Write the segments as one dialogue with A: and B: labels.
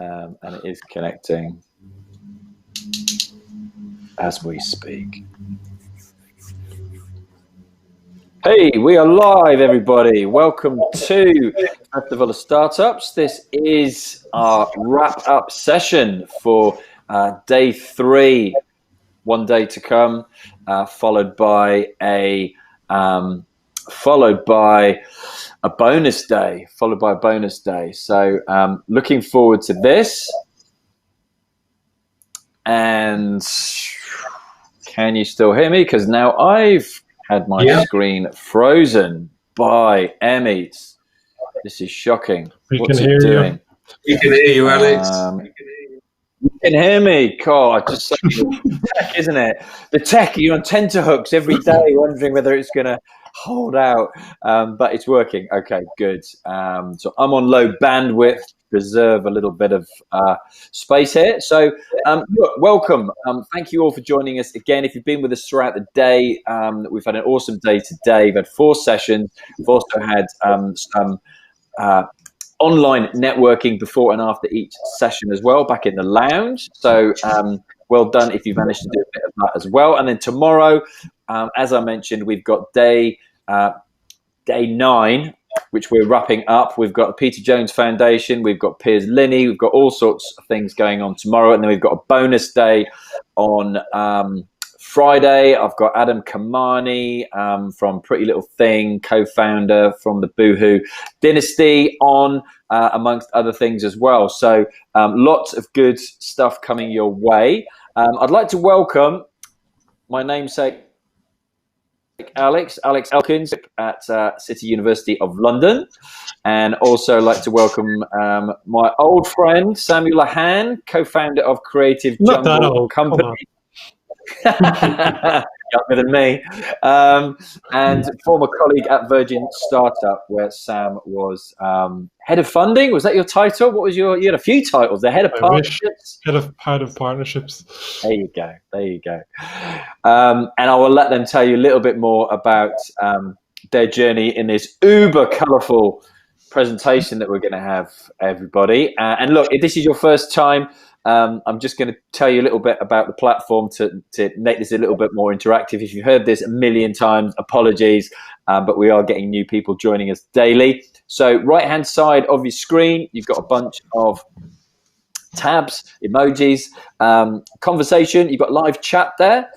A: and it is connecting as we speak. Hey, we are live, everybody. Welcome to Festival of Startups. This is our wrap-up session for day 3. 1 day to come, followed by a bonus day. So looking forward to this. And can you still hear me? Because now I've had my screen frozen by Emmys. This is shocking. What's it doing?
B: We can hear you, Alex.
A: You can hear me. God, just so the tech, isn't it? The tech, you're on tenterhooks every day, wondering whether it's going to hold out. But it's working. Okay, good. So I'm on low bandwidth, preserve a little bit of space here. So look, welcome. Thank you all for joining us again. If you've been with us throughout the day, we've had an awesome day today. We've had 4 sessions. We've also had some online networking before and after each session as well, back in the lounge. So well done if you've managed to do a bit of that as well. And then tomorrow, as I mentioned, we've got day 9, which we're wrapping up. We've got the Peter Jones Foundation, we've got Piers Linney, we've got all sorts of things going on tomorrow. And then we've got a bonus day on Friday. I've got Adam Kamani from Pretty Little Thing, co-founder from the Boohoo Dynasty on, amongst other things as well. So lots of good stuff coming your way. I'd like to welcome my namesake, Alex Elkins at City University of London, and also like to welcome my old friend, Sam Lehane, co-founder of Creative Jungle Company. Younger than me, and former colleague at Virgin Startup, where Sam was head of funding. Was that your title? What was you had a few titles. The head of partnerships.
C: Head of partnerships.
A: There you go. And I will let them tell you a little bit more about their journey in this uber colourful presentation that we're going to have, everybody. And look, if this is your first time, I'm just going to tell you a little bit about the platform to make this a little bit more interactive. If you've heard this a million times, apologies, but we are getting new people joining us daily. So right-hand side of your screen, you've got a bunch of tabs, emojis, conversation. You've got live chat there.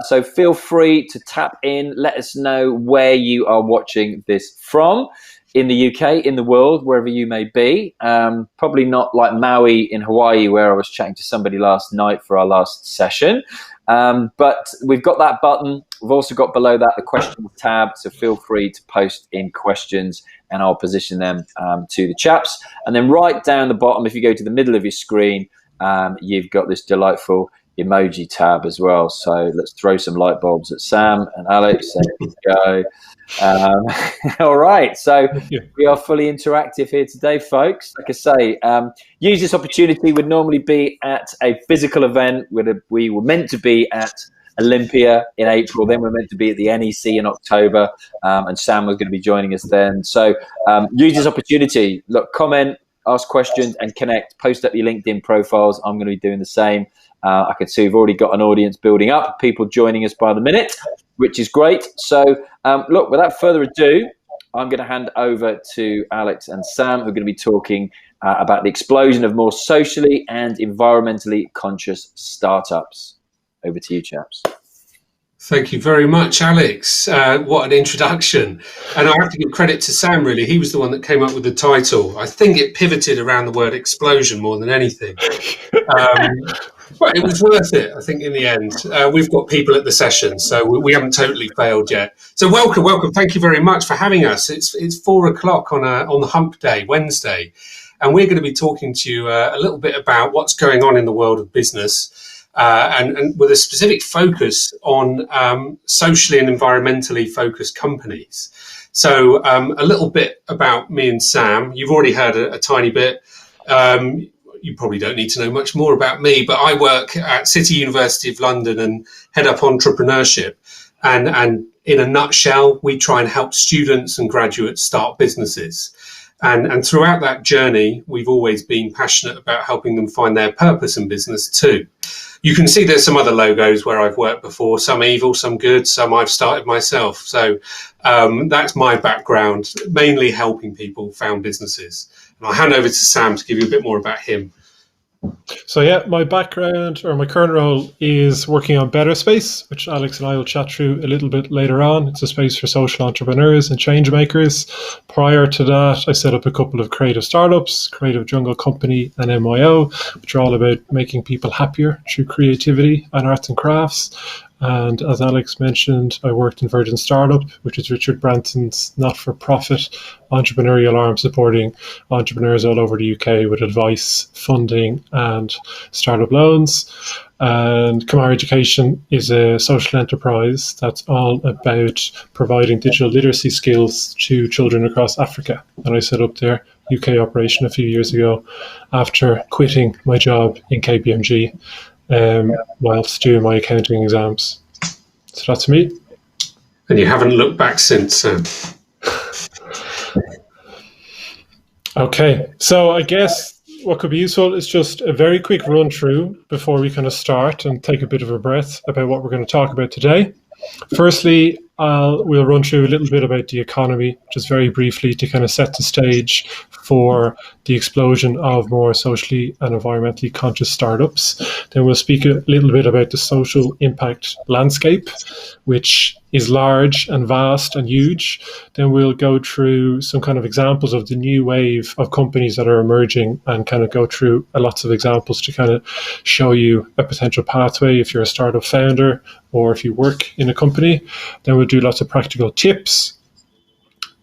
A: So feel free to tap in. Let us know where you are watching this from. In the UK, in the world, wherever you may be. Probably not like Maui in Hawaii, where I was chatting to somebody last night for our last session. But we've got that button. We've also got below that the questions tab. So feel free to post in questions and I'll position them to the chaps. And then right down the bottom, if you go to the middle of your screen, you've got this delightful emoji tab as well. So let's throw some light bulbs at Sam and Alex. There we go. All right, so we are fully interactive here today, folks. Like I say, use this opportunity. Would normally be at a physical event. We were meant to be at Olympia in April, then we're meant to be at the NEC in October, and Sam was going to be joining us then. So use this opportunity. Look, comment, ask questions, and connect. Post up your LinkedIn profiles. I'm going to be doing the same. I can see we've already got an audience building up, people joining us by the minute, which is great. So, look, without further ado, I'm going to hand over to Alex and Sam, who are going to be talking about the explosion of more socially and environmentally conscious startups. Over to you, chaps.
B: Thank you very much, Alex. What an introduction. And I have to give credit to Sam, really. He was the one that came up with the title. I think it pivoted around the word explosion more than anything. But it was worth it, I think, in the end. We've got people at the session, so we haven't totally failed yet. So welcome. Thank you very much for having us. It's 4:00 on the hump day, Wednesday. And we're going to be talking to you a little bit about what's going on in the world of business. And with a specific focus on socially and environmentally focused companies. So a little bit about me and Sam. You've already heard a tiny bit. You probably don't need to know much more about me, but I work at City University of London and head up entrepreneurship. And in a nutshell, we try and help students and graduates start businesses. And throughout that journey, we've always been passionate about helping them find their purpose in business too. You can see there's some other logos where I've worked before, some evil, some good, some I've started myself. So that's my background, mainly helping people found businesses. And I'll hand over to Sam to give you a bit more about him.
C: So yeah, my background or my current role is working on Better Space, which Alex and I will chat through a little bit later on. It's a space for social entrepreneurs and change makers. Prior to that, I set up a couple of creative startups, Creative Jungle Company and MYO, which are all about making people happier through creativity and arts and crafts. And as Alex mentioned, I worked in Virgin Startup, which is Richard Branson's not-for-profit entrepreneurial arm supporting entrepreneurs all over the UK with advice, funding and startup loans. And Kamar Education is a social enterprise that's all about providing digital literacy skills to children across Africa. And I set up their UK operation a few years ago after quitting my job in KPMG. Whilst doing my accounting exams. So that's me.
B: And you haven't looked back since, Sam.
C: Okay, so I guess what could be useful is just a very quick run through before we kind of start and take a bit of a breath about what we're going to talk about today. Firstly, we'll run through a little bit about the economy, just very briefly to kind of set the stage for the explosion of more socially and environmentally conscious startups. Then we'll speak a little bit about the social impact landscape, which is large and vast and huge. Then we'll go through some kind of examples of the new wave of companies that are emerging and kind of go through lots of examples to kind of show you a potential pathway if you're a startup founder or if you work in a company. Then we'll do lots of practical tips.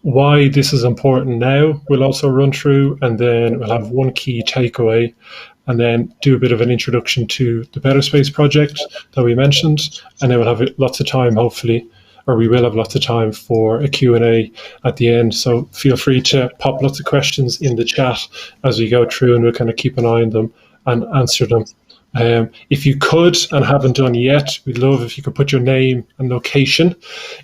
C: Why this is important now, we'll also run through, and then we'll have one key takeaway, and then do a bit of an introduction to the Better Space project that we mentioned, and then we'll have lots of time, hopefully, or we will have lots of time for a Q&A at the end. So feel free to pop lots of questions in the chat as we go through, and we'll kind of keep an eye on them and answer them. If you could and haven't done yet, we'd love if you could put your name and location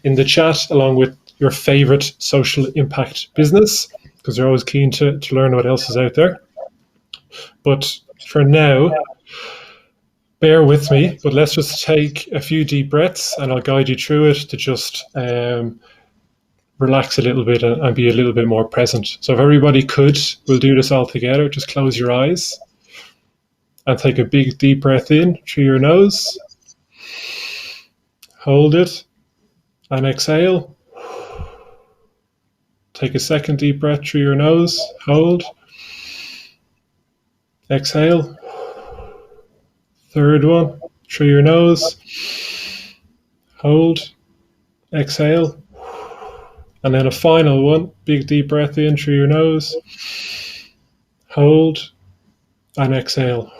C: in the chat along with your favorite social impact business, because we're always keen to learn what else is out there. But for now, bear with me, but let's just take a few deep breaths and I'll guide you through it to just relax a little bit and be a little bit more present. So if everybody could, we'll do this all together. Just close your eyes and take a big deep breath in through your nose. Hold it and exhale. Take a second deep breath through your nose. Hold. Exhale. Third one, through your nose. Hold. Exhale. And then a final one, big deep breath in through your nose. Hold. And exhale.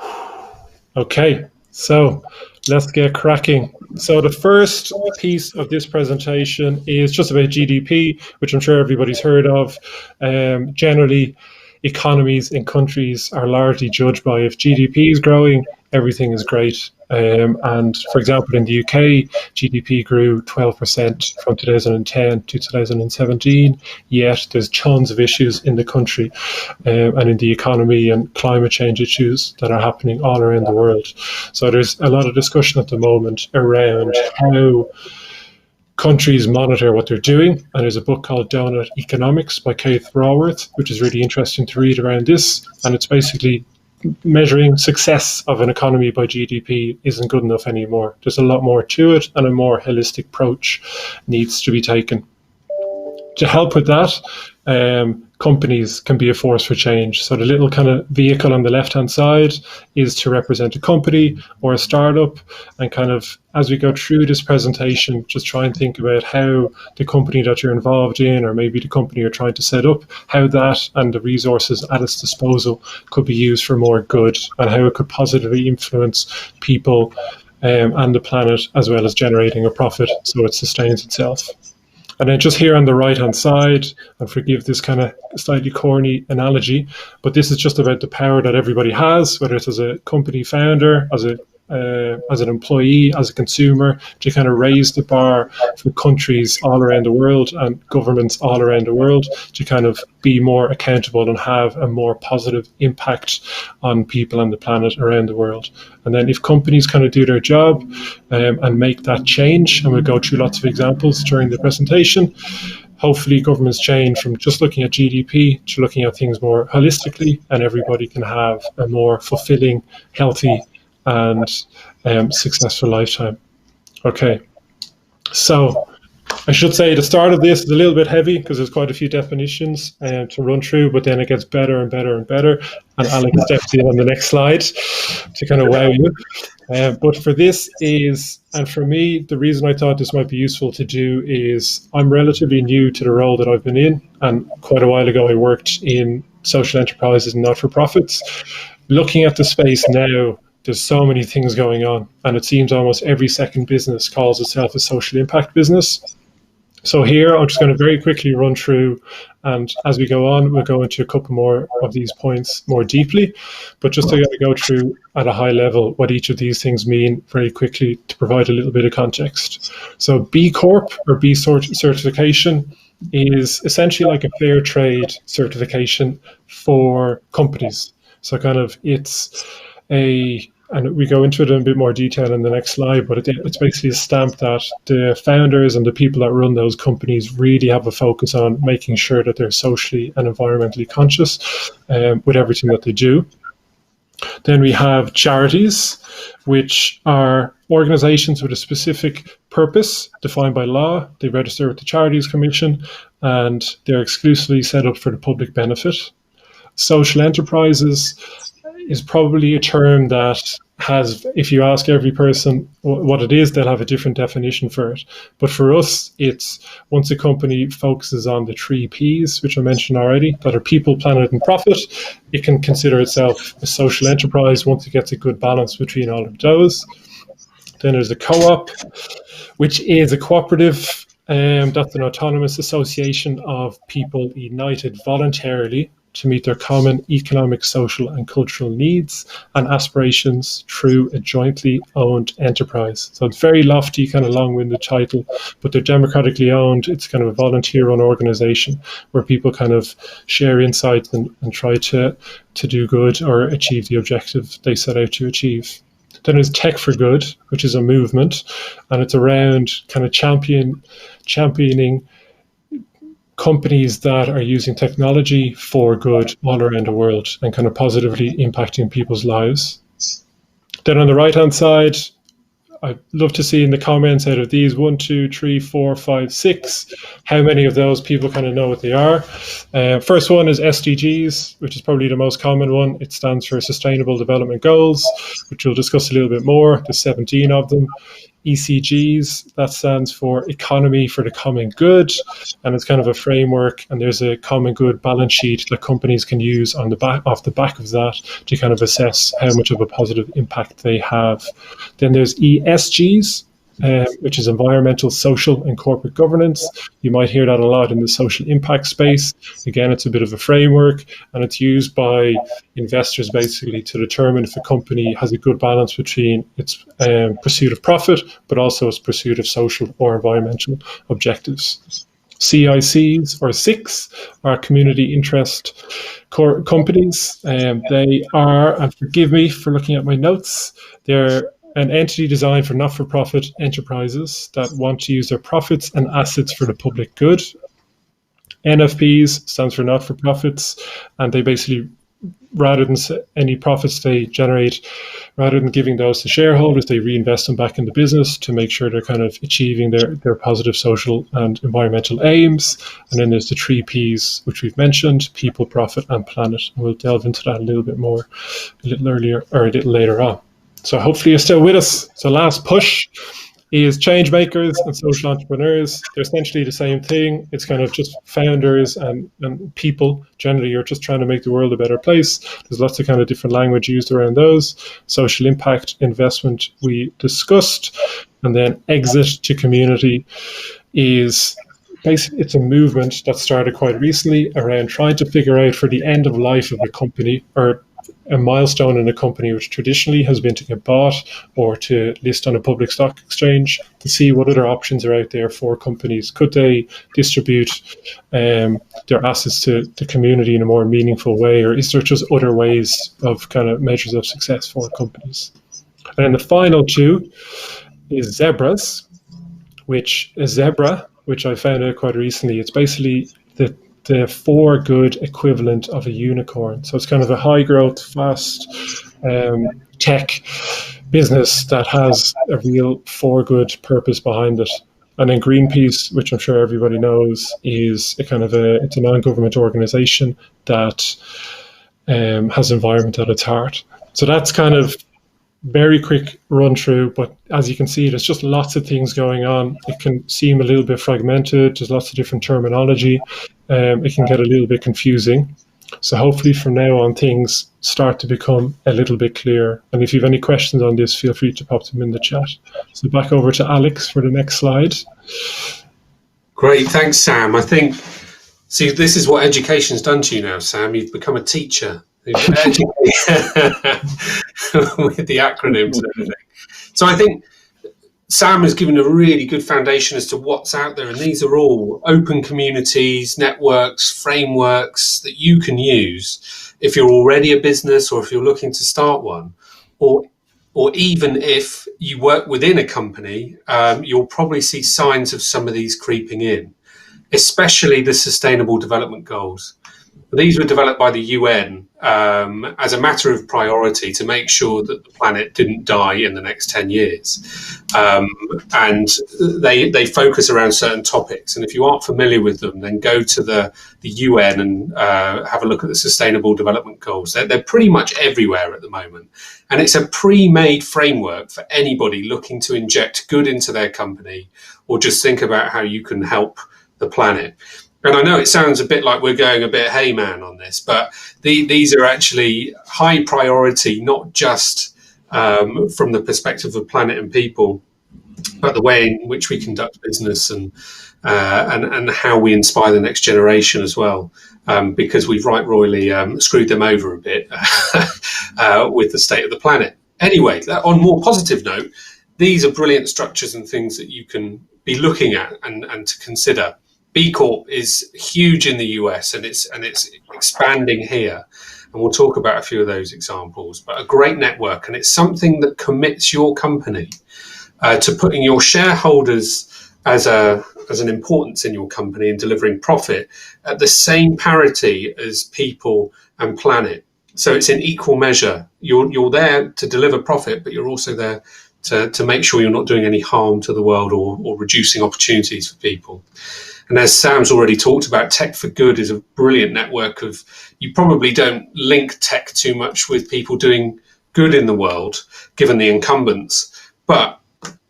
C: Okay, so let's get cracking. So the first piece of this presentation is just about GDP, which I'm sure everybody's heard of. Generally, economies in countries are largely judged by if GDP is growing, everything is great. And for example, in the UK, GDP grew 12% from 2010 to 2017, yet there's tons of issues in the country and in the economy and climate change issues that are happening all around the world. So there's a lot of discussion at the moment around how countries monitor what they're doing, and there's a book called Donut Economics by Keith Raworth, which is really interesting to read around this, and it's basically measuring success of an economy by GDP isn't good enough anymore. There's a lot more to it, and a more holistic approach needs to be taken. To help with that, companies can be a force for change. So the little kind of vehicle on the left-hand side is to represent a company or a startup, and kind of as we go through this presentation, just try and think about how the company that you're involved in, or maybe the company you're trying to set up, how that and the resources at its disposal could be used for more good, and how it could positively influence people and the planet, as well as generating a profit so it sustains itself. And then just here on the right-hand side, and forgive this kind of slightly corny analogy, but this is just about the power that everybody has, whether it's as a company founder, as a as an employee, as a consumer, to kind of raise the bar for countries all around the world and governments all around the world to kind of be more accountable and have a more positive impact on people and the planet around the world. And then if companies kind of do their job and make that change, and we'll go through lots of examples during the presentation, hopefully governments change from just looking at GDP to looking at things more holistically, and everybody can have a more fulfilling, healthy, and successful lifetime. Okay, so I should say the start of this is a little bit heavy because there's quite a few definitions to run through, but then it gets better and better and better. And Alex steps in on the next slide to kind of wow you. But for this is, and for me, the reason I thought this might be useful to do is I'm relatively new to the role that I've been in. And quite a while ago, I worked in social enterprises and not-for-profits. Looking at the space now, there's so many things going on. And it seems almost every second business calls itself a social impact business. So here, I'm just going to very quickly run through, and as we go on, we'll go into a couple more of these points more deeply, but just to go through at a high level what each of these things mean very quickly to provide a little bit of context. So B Corp or B certification is essentially like a fair trade certification for companies. So kind of it's a, and we go into it in a bit more detail in the next slide, but it's basically a stamp that the founders and the people that run those companies really have a focus on making sure that they're socially and environmentally conscious with everything that they do. Then we have charities, which are organizations with a specific purpose defined by law. They register with the Charities Commission, and they're exclusively set up for the public benefit. Social enterprises is probably a term that has, if you ask every person what it is, they'll have a different definition for it. But for us, it's once a company focuses on the 3 Ps, which I mentioned already, that are people, planet, and profit, it can consider itself a social enterprise once it gets a good balance between all of those. Then there's a co-op, which is a cooperative. That's an autonomous association of people united voluntarily to meet their common economic, social, and cultural needs and aspirations through a jointly owned enterprise. So it's very lofty, kind of long-winded title, but they're democratically owned. It's kind of a volunteer-run organization where people kind of share insights and try to do good or achieve the objective they set out to achieve. Then there's Tech for Good, which is a movement, and it's around kind of championing companies that are using technology for good all around the world and kind of positively impacting people's lives. Then on the right-hand side, I'd love to see in the comments out of these 1, 2, 3, 4, 5, 6, how many of those people kind of know what they are. First one is SDGs, which is probably the most common one. It stands for Sustainable Development Goals, which we'll discuss a little bit more. There's 17 of them. ECGs, that stands for Economy for the Common Good, and it's kind of a framework, and there's a common good balance sheet that companies can use on the back off the back of that to kind of assess how much of a positive impact they have. Then there's ESGs, which is environmental, social, and corporate governance. You might hear that a lot in the social impact space. Again, it's a bit of a framework, and it's used by investors basically to determine if a company has a good balance between its pursuit of profit, but also its pursuit of social or environmental objectives. CICs, or SICs, are community interest companies. They are, and forgive me for looking at my notes, they're an entity designed for not-for-profit enterprises that want to use their profits and assets for the public good. NFPs stands for not-for-profits, and they basically, rather than any profits they generate, rather than giving those to shareholders, they reinvest them back in the business to make sure they're kind of achieving their positive social and environmental aims. And then there's the 3 Ps, which we've mentioned: people, profit, and planet. And we'll delve into that a little bit more a little earlier or a little later on. So hopefully you're still with us. So last push is change makers and social entrepreneurs. They're essentially the same thing. It's kind of just founders and people. Generally, you're just trying to make the world a better place. There's lots of kind of different language used around those. Social impact investment we discussed. And then exit to community is basically, it's a movement that started quite recently around trying to figure out for the end of life of a company, or a milestone in a company, which traditionally has been to get bought or to list on a public stock exchange, to see what other options are out there for companies. Could they distribute their assets to the community in a more meaningful way, or is there just other ways of kind of measures of success for companies? And then the final two is zebras, which I found out quite recently, it's basically the for good equivalent of a unicorn. So it's kind of a high growth, fast tech business that has a real for good purpose behind it. And then Greenpeace, which I'm sure everybody knows, is it's a non-government organization that has environment at its heart. So that's kind of very quick run through, but as you can see, there's just lots of things going on. It can seem a little bit fragmented. There's lots of different terminology. It can get a little bit confusing. So hopefully from now on, things start to become a little bit clearer. And if you have any questions on this, feel free to pop them in the chat. So back over to Alex for the next slide.
B: Great, thanks, Sam. See, this is what education's done to you now, Sam. You've become a teacher. With the acronyms and everything. So I think Sam has given a really good foundation as to what's out there, and these are all open communities, networks, frameworks that you can use if you're already a business or if you're looking to start one, or even if you work within a company, you'll probably see signs of some of these creeping in, especially the Sustainable Development Goals. These were developed by the UN as a matter of priority to make sure that the planet didn't die in the next 10 years. And they focus around certain topics. And if you aren't familiar with them, then go to the UN and have a look at the Sustainable Development Goals. They're pretty much everywhere at the moment. And it's a pre-made framework for anybody looking to inject good into their company or just think about how you can help the planet. And I know it sounds a bit like we're going a bit hey man on this, but these are actually high priority, not just from the perspective of planet and people, but the way in which we conduct business and how we inspire the next generation as well, because we've right royally screwed them over a bit with the state of the planet. Anyway, on a more positive note, these are brilliant structures and things that you can be looking at and to consider. B Corp is huge in the US and it's expanding here. And we'll talk about a few of those examples, but a great network. And it's something that commits your company to putting your shareholders as an importance in your company and delivering profit at the same parity as people and planet. So it's in equal measure. You're there to deliver profit, but you're also there to make sure you're not doing any harm to the world or reducing opportunities for people. And as Sam's already talked about, Tech for Good is a brilliant network of, you probably don't link tech too much with people doing good in the world, given the incumbents. But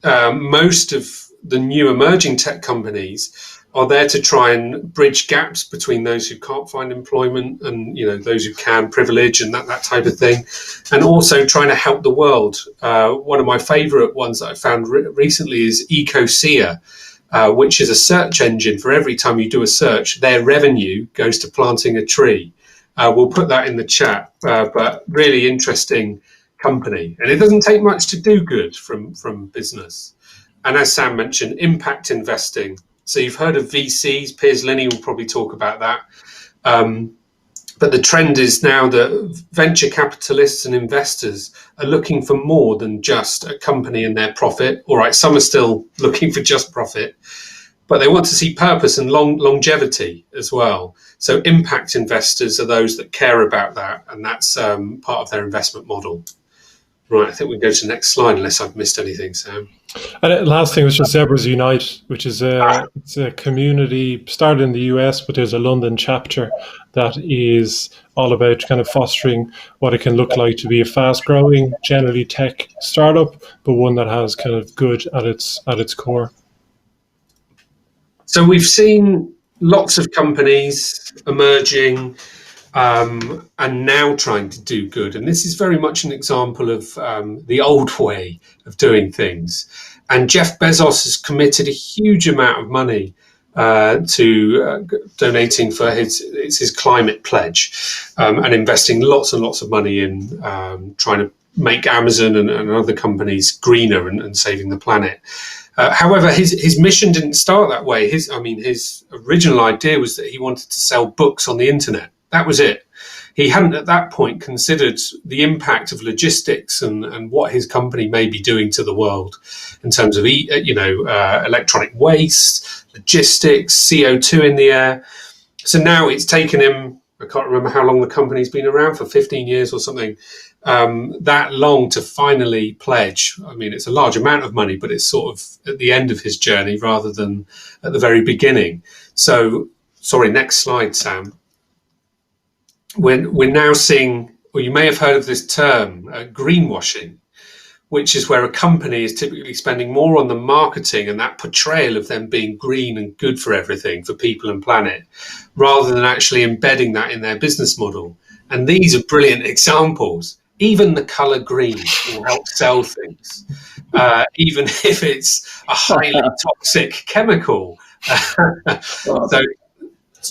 B: most of the new emerging tech companies are there to try and bridge gaps between those who can't find employment and those who can, privilege and that type of thing, and also trying to help the world. One of my favourite ones that I found recently is Ecosia, which is a search engine. For every time you do a search, their revenue goes to planting a tree. We'll put that in the chat, but really interesting company. And it doesn't take much to do good from business. And as Sam mentioned, impact investing. So you've heard of VCs. Piers Linney will probably talk about that. But the trend is now that venture capitalists and investors are looking for more than just a company and their profit. All right, some are still looking for just profit, but they want to see purpose and longevity as well. So impact investors are those that care about that, and that's part of their investment model. Right, I think we can go to the next slide unless I've missed anything, Sam.
C: And the last thing was just Zebras Unite, which is it's a community started in the US, but there's a London chapter that is all about kind of fostering what it can look like to be a fast-growing, generally tech startup, but one that has kind of good at its core.
B: So we've seen lots of companies emerging and now trying to do good. And this is very much an example of the old way of doing things. And Jeff Bezos has committed a huge amount of money donating for his climate pledge, and investing lots and lots of money in trying to make Amazon and other companies greener and saving the planet. However, his mission didn't start that way. His original idea was that he wanted to sell books on the internet. That was it. He hadn't at that point considered the impact of logistics and what his company may be doing to the world in terms of electronic waste, logistics, CO2 in the air. So now it's taken him, I can't remember how long the company's been around, for 15 years or something, that long to finally pledge. I mean, it's a large amount of money, but it's sort of at the end of his journey rather than at the very beginning. So, sorry, next slide, Sam. We're now seeing, or you may have heard of this term, greenwashing, which is where a company is typically spending more on the marketing and that portrayal of them being green and good for everything, for people and planet, rather than actually embedding that in their business model. And these are brilliant examples. Even the colour green will help sell things, even if it's a highly toxic chemical. So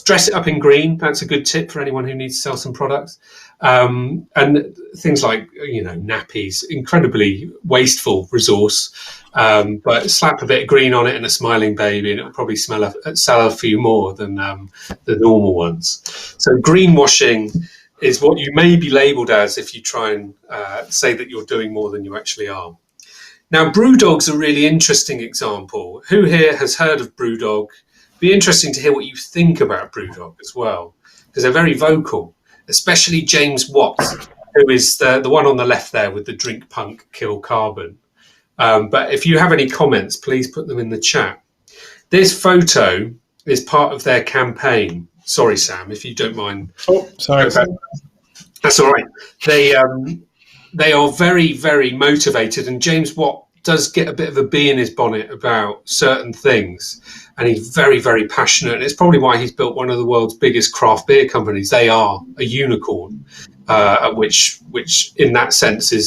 B: dress it up in green. That's a good tip for anyone who needs to sell some products. And things like, nappies, incredibly wasteful resource, but slap a bit of green on it and a smiling baby and it'll probably sell a few more than the normal ones. So greenwashing is what you may be labelled as if you try and say that you're doing more than you actually are. Now, Brewdog's a really interesting example. Who here has heard of Brewdog? Be interesting to hear what you think about Brewdog as well, because they're very vocal, especially James Watt, who is the one on the left there with the drink punk, kill carbon. But if you have any comments, please put them in the chat. This photo is part of their campaign. Sorry, Sam, if you don't mind.
C: Oh, sorry.
B: Okay. That's all right. They are very, very motivated, and James Watt does get a bit of a bee in his bonnet about certain things, and he's very, very passionate. And it's probably why he's built one of the world's biggest craft beer companies. They are a unicorn, which in that sense is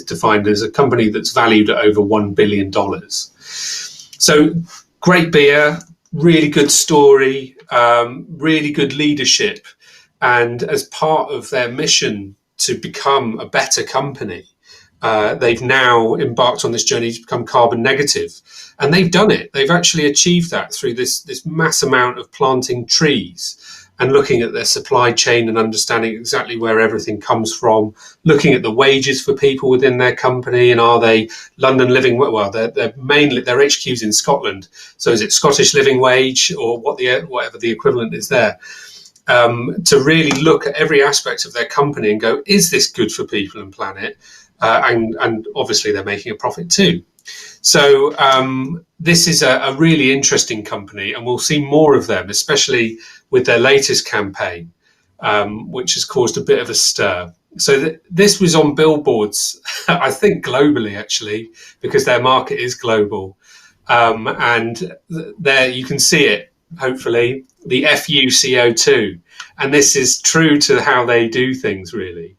B: defined as a company that's valued at over $1 billion. So great beer, really good story, really good leadership. And as part of their mission to become a better company, they've now embarked on this journey to become carbon negative. And they've done it. They've actually achieved that through this mass amount of planting trees and looking at their supply chain and understanding exactly where everything comes from, looking at the wages for people within their company, and are they London living, well, they're mainly, their HQ's in Scotland, so is it Scottish living wage or whatever the equivalent is there, to really look at every aspect of their company and go, is this good for people and planet? And obviously they're making a profit too. So this is a really interesting company, and we'll see more of them, especially with their latest campaign, which has caused a bit of a stir. So this was on billboards, I think globally actually, because their market is global. And there you can see it, hopefully, the FUCO2. And this is true to how they do things, really.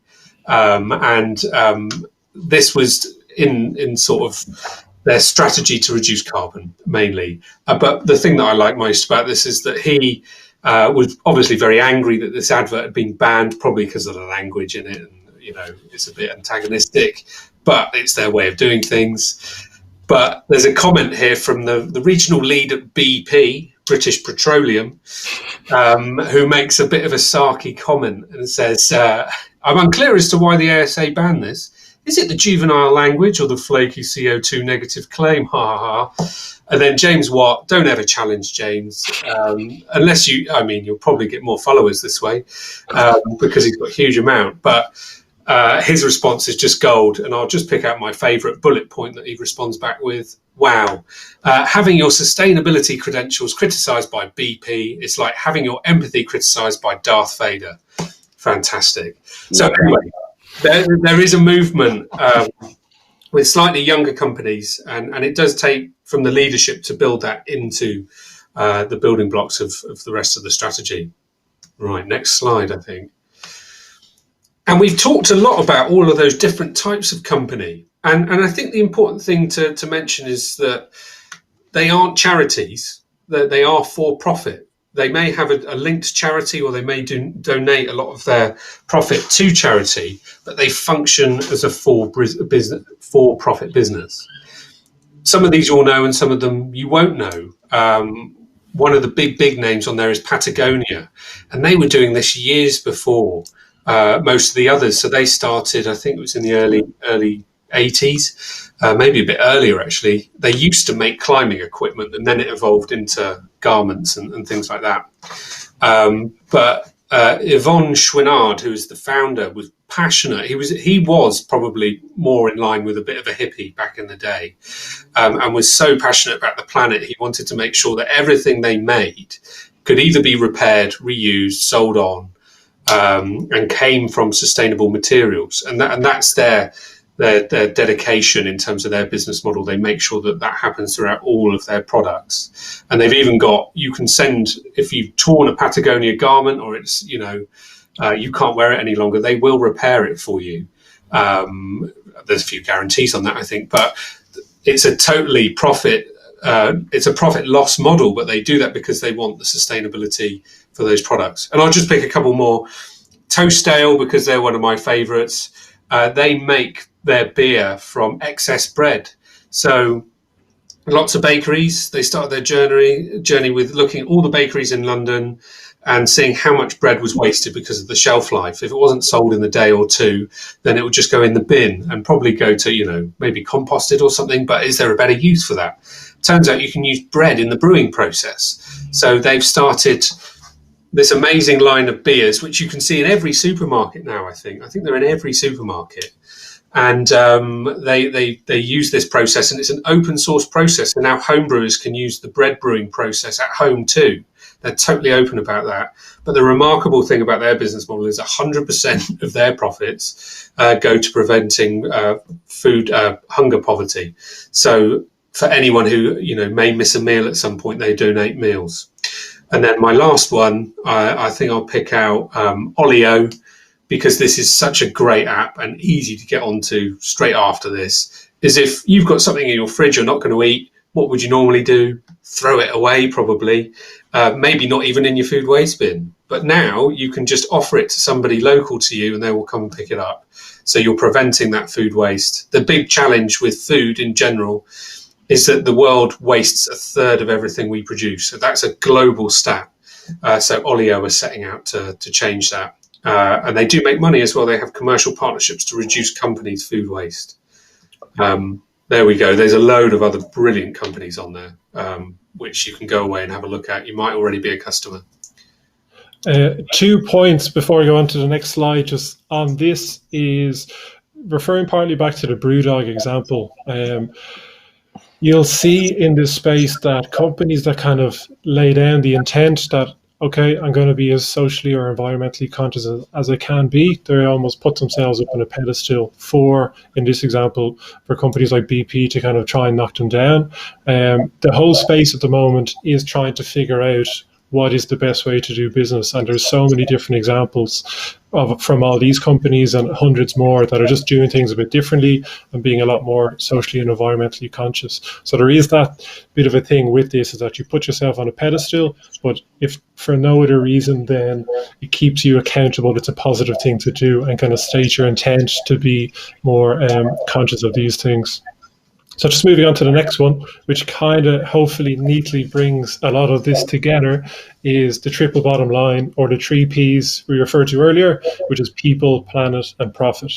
B: This was in sort of their strategy to reduce carbon, mainly. But the thing that I like most about this is that he was obviously very angry that this advert had been banned, probably because of the language in it, and it's a bit antagonistic, but it's their way of doing things. But there's a comment here from the regional lead at BP, British Petroleum, who makes a bit of a sarky comment and says, I'm unclear as to why the ASA banned this. Is it the juvenile language or the flaky CO2 negative claim? Ha ha ha. And then James Watt, don't ever challenge James, unless you'll probably get more followers this way, because he's got a huge amount. But his response is just gold. And I'll just pick out my favourite bullet point that he responds back with. Wow. Having your sustainability credentials criticised by BP is like having your empathy criticised by Darth Vader. Fantastic. So anyway, there is a movement with slightly younger companies, and it does take from the leadership to build that into the building blocks of the rest of the strategy. Right, next slide, I think. And we've talked a lot about all of those different types of company. And I think the important thing to mention is that they aren't charities. they are for profit. They may have a linked charity, or they may donate a lot of their profit to charity, but they function as a for-profit business. Some of these you'll know, and some of them you won't know. One of the big names on there is Patagonia, and they were doing this years before most of the others. So they started, I think it was in the early 80s, maybe a bit earlier actually. They used to make climbing equipment, and then it evolved into garments and things like that. But Yvon Chouinard, who was the founder, was passionate. He was probably more in line with a bit of a hippie back in the day, and was so passionate about the planet. He wanted to make sure that everything they made could either be repaired, reused, sold on, and came from sustainable materials. And that's their dedication in terms of their business model. They make sure that happens throughout all of their products. And they've even got, you can send, if you've torn a Patagonia garment, or it's, you can't wear it any longer, they will repair it for you. There's a few guarantees on that, I think, but it's a totally it's a profit loss model, but they do that because they want the sustainability for those products. And I'll just pick a couple more. Toastale, because they're one of my favorites. They make their beer from excess bread. So lots of bakeries, they started their journey with looking at all the bakeries in London and seeing how much bread was wasted because of the shelf life. If it wasn't sold in a day or two, then it would just go in the bin and probably go to, maybe composted or something. But is there a better use for that? Turns out you can use bread in the brewing process. So they've started this amazing line of beers, which you can see in every supermarket now, I think. I think they're in every supermarket. And they use this process, and it's an open source process. And now home brewers can use the bread brewing process at home too. They're totally open about that. But the remarkable thing about their business model is 100% of their profits go to preventing food hunger poverty. So for anyone who may miss a meal at some point, they donate meals. And then my last one, I think I'll pick out Olio, because this is such a great app and easy to get onto straight after this. Is if you've got something in your fridge you're not going to eat, what would you normally do? Throw it away, probably. Maybe not even in your food waste bin. But now you can just offer it to somebody local to you and they will come and pick it up. So you're preventing that food waste. The big challenge with food in general is that the world wastes a third of everything we produce. So that's a global stat. So Olio are setting out to change that. And they do make money as well. They have commercial partnerships to reduce companies' food waste. There we go. There's a load of other brilliant companies on there, which you can go away and have a look at. You might already be a customer.
C: 2 points before I go on to the next slide. Just on this is referring partly back to the Brewdog example. You'll see in this space that companies that kind of lay down the intent that, okay, I'm going to be as socially or environmentally conscious as I can be, they almost put themselves up on a pedestal for, in this example, for companies like BP to kind of try and knock them down. The whole space at the moment is trying to figure out what is the best way to do business. And there's so many different examples from all these companies and hundreds more that are just doing things a bit differently and being a lot more socially and environmentally conscious. So there is that bit of a thing with this, is that you put yourself on a pedestal, but if for no other reason, then it keeps you accountable. It's a positive thing to do and kind of state your intent to be more conscious of these things. So just moving on to the next one, which kind of hopefully neatly brings a lot of this together, is the triple bottom line, or the 3 Ps we referred to earlier, which is people, planet, and profit.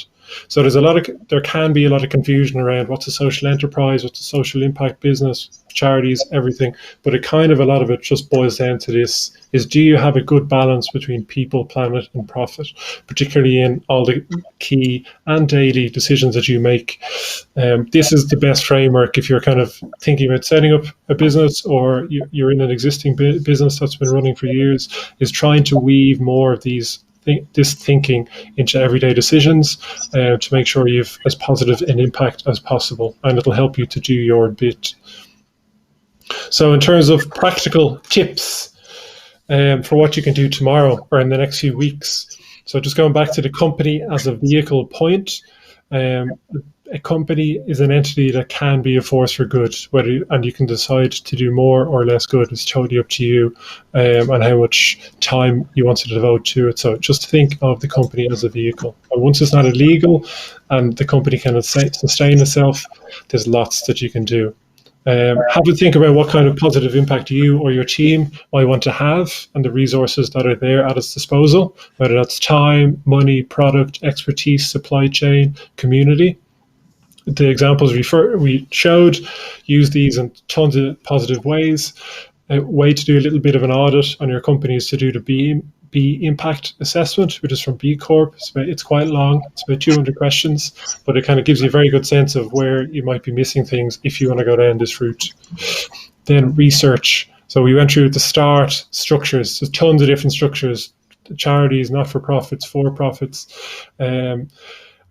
C: So there can be a lot of confusion around what's a social enterprise, what's a social impact business, charities, everything. But a lot of it just boils down to this, is do you have a good balance between people, planet, and profit, particularly in all the key and daily decisions that you make. This is the best framework if you're kind of thinking about setting up a business, or you're in an existing business that's been running for years, is trying to weave more of this thinking into everyday decisions to make sure you've as positive an impact as possible, and it'll help you to do your bit. So in terms of practical tips for what you can do tomorrow or in the next few weeks, so just going back to the company as a vehicle point, A company is an entity that can be a force for good, and you can decide to do more or less good. It's totally up to you, and how much time you want to devote to it. So just think of the company as a vehicle. And once it's not illegal and the company can sustain itself, there's lots that you can do. Have a think about what kind of positive impact you or your team might want to have and the resources that are there at its disposal, whether that's time, money, product, expertise, supply chain, community. The examples we showed, use these in tons of positive ways. A way to do a little bit of an audit on your company is to do the B impact assessment, which is from B Corp. It's quite long. It's about 200 questions, but it kind of gives you a very good sense of where you might be missing things if you want to go down this route. Then research. So we went through at the start structures. There's tons of different structures, charities, not-for-profits, for-profits.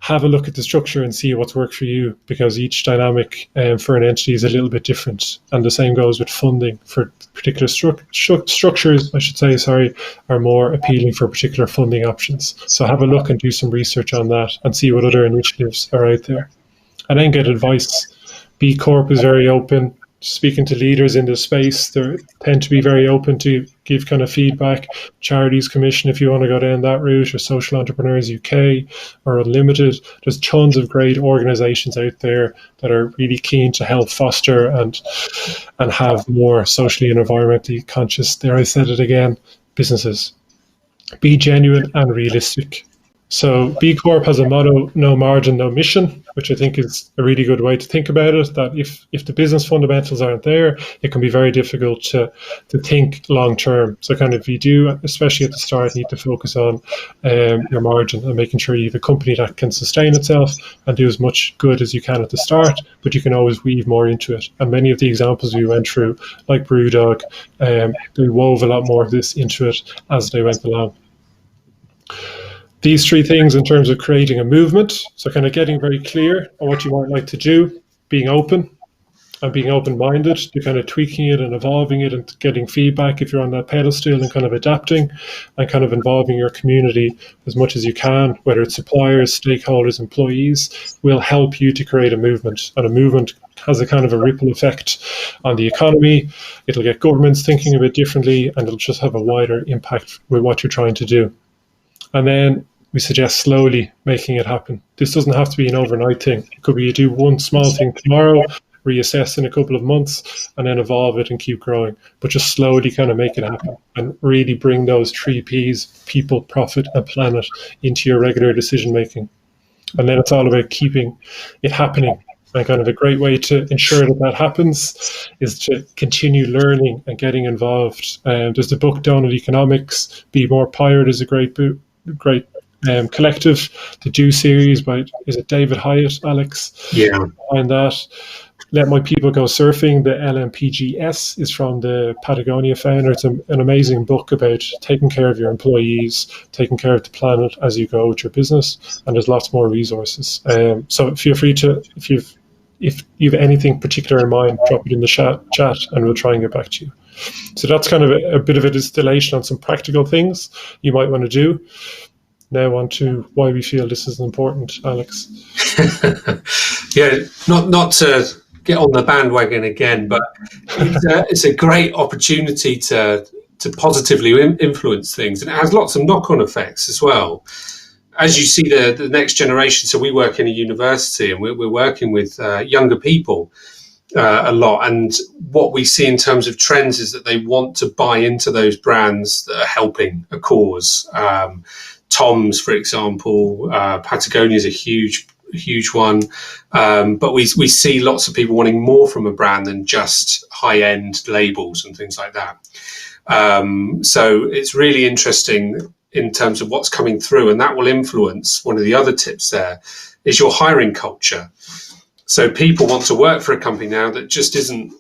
C: Have a look at the structure and see what's worked for you, because each dynamic for an entity is a little bit different. And the same goes with funding. For particular structures, are more appealing for particular funding options. So have a look and do some research on that and see what other initiatives are out there. And then get advice. B Corp is very open. Speaking to leaders in this space, they tend to be very open to give kind of feedback. Charities Commission, if you want to go down that route, or Social Entrepreneurs UK, or Unlimited. There's tons of great organizations out there that are really keen to help foster and have more socially and environmentally conscious, there I said it again, businesses. Be genuine and realistic. So B Corp has a motto, no margin, no mission, which I think is a really good way to think about it, that if the business fundamentals aren't there, it can be very difficult to think long term. So kind of you do, especially at the start, need to focus on your margin and making sure you have a company that can sustain itself and do as much good as you can at the start, but you can always weave more into it. And many of the examples we went through, like Brewdog, they wove a lot more of this into it as they went along. These three things in terms of creating a movement, so kind of getting very clear on what you might like to do, being open and being open-minded to kind of tweaking it and evolving it and getting feedback if you're on that pedestal, and kind of adapting and kind of involving your community as much as you can, whether it's suppliers, stakeholders, employees, will help you to create a movement. And a movement has a kind of a ripple effect on the economy. It'll get governments thinking a bit differently, and it'll just have a wider impact with what you're trying to do. And then we suggest slowly making it happen. This doesn't have to be an overnight thing. It could be you do one small thing tomorrow, reassess in a couple of months, and then evolve it and keep growing. But just slowly kind of make it happen and really bring those 3 Ps, people, profit, and planet, into your regular decision making. And then it's all about keeping it happening. And kind of a great way to ensure that happens is to continue learning and getting involved. There's the book Donut Economics. Be More Pirate is a great book, great collective. The Do series by, is it David Hyatt, Alex?
B: Yeah.
C: Behind that. Let My People Go Surfing, the LMPGS, is from the Patagonia founder. It's an amazing book about taking care of your employees, taking care of the planet as you go with your business, and there's lots more resources. So feel free to, if you've anything particular in mind, drop it in the chat and we'll try and get back to you. So that's kind of a bit of a distillation on some practical things you might want to do. Now on to why we feel this is important, Alex.
B: Yeah, not to get on the bandwagon again, but it's a great opportunity to positively influence things, and it has lots of knock-on effects as well. As you see the next generation, so we work in a university and we're working with younger people a lot, and what we see in terms of trends is that they want to buy into those brands that are helping a cause. Tom's, for example, Patagonia is a huge one, but we see lots of people wanting more from a brand than just high-end labels and things like that. So it's really interesting in terms of what's coming through, and that will influence. One of the other tips there is your hiring culture. So people want to work for a company now that just isn't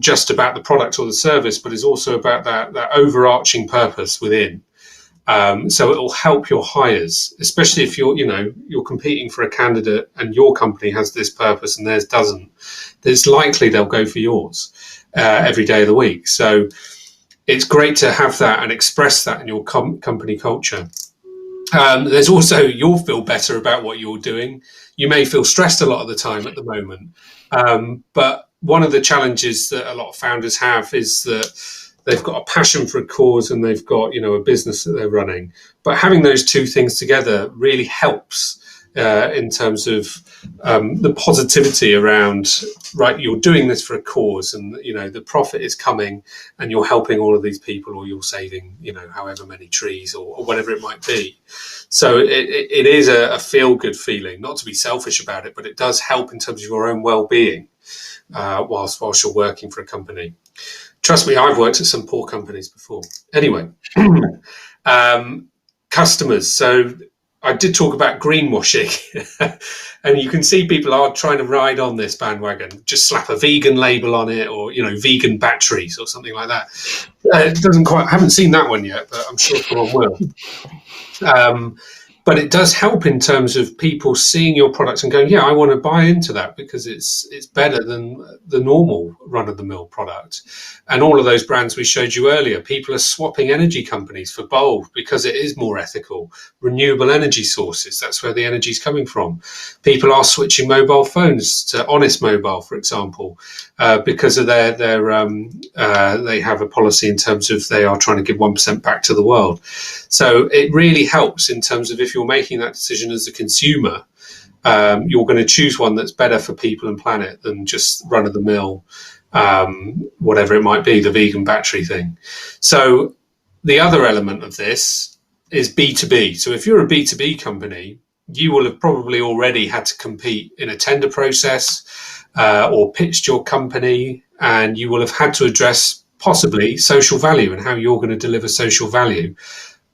B: just about the product or the service, but is also about that overarching purpose within. So it will help your hires, especially if you're competing for a candidate and your company has this purpose and theirs doesn't. It's likely they'll go for yours every day of the week. So it's great to have that and express that in your company culture. There's also, you'll feel better about what you're doing. You may feel stressed a lot of the time at the moment. But one of the challenges that a lot of founders have is that they've got a passion for a cause and they've got, a business that they're running. But having those two things together really helps in terms of the positivity around, right, you're doing this for a cause and, the profit is coming and you're helping all of these people, or you're saving, however many trees or whatever it might be. So it is a feel-good feeling, not to be selfish about it, but it does help in terms of your own well-being whilst you're working for a company. Trust me, I've worked at some poor companies before. Anyway, customers. So I did talk about greenwashing, and you can see people are trying to ride on this bandwagon. Just slap a vegan label on it, or vegan batteries or something like that. It doesn't quite. I haven't seen that one yet, but I'm sure someone will. But it does help in terms of people seeing your products and going, yeah, I want to buy into that because it's better than the normal run-of-the-mill product. And all of those brands we showed you earlier, people are swapping energy companies for Bulb because it is more ethical. Renewable energy sources, that's where the energy is coming from. People are switching mobile phones to Honest Mobile, for example, because of their they have a policy in terms of they are trying to give 1% back to the world. So it really helps in terms of if you're making that decision as a consumer, you're going to choose one that's better for people and planet than just run-of-the-mill, whatever it might be, the vegan battery thing. So the other element of this is B2B. So if you're a B2B company, you will have probably already had to compete in a tender process or pitched your company, and you will have had to address possibly social value and how you're going to deliver social value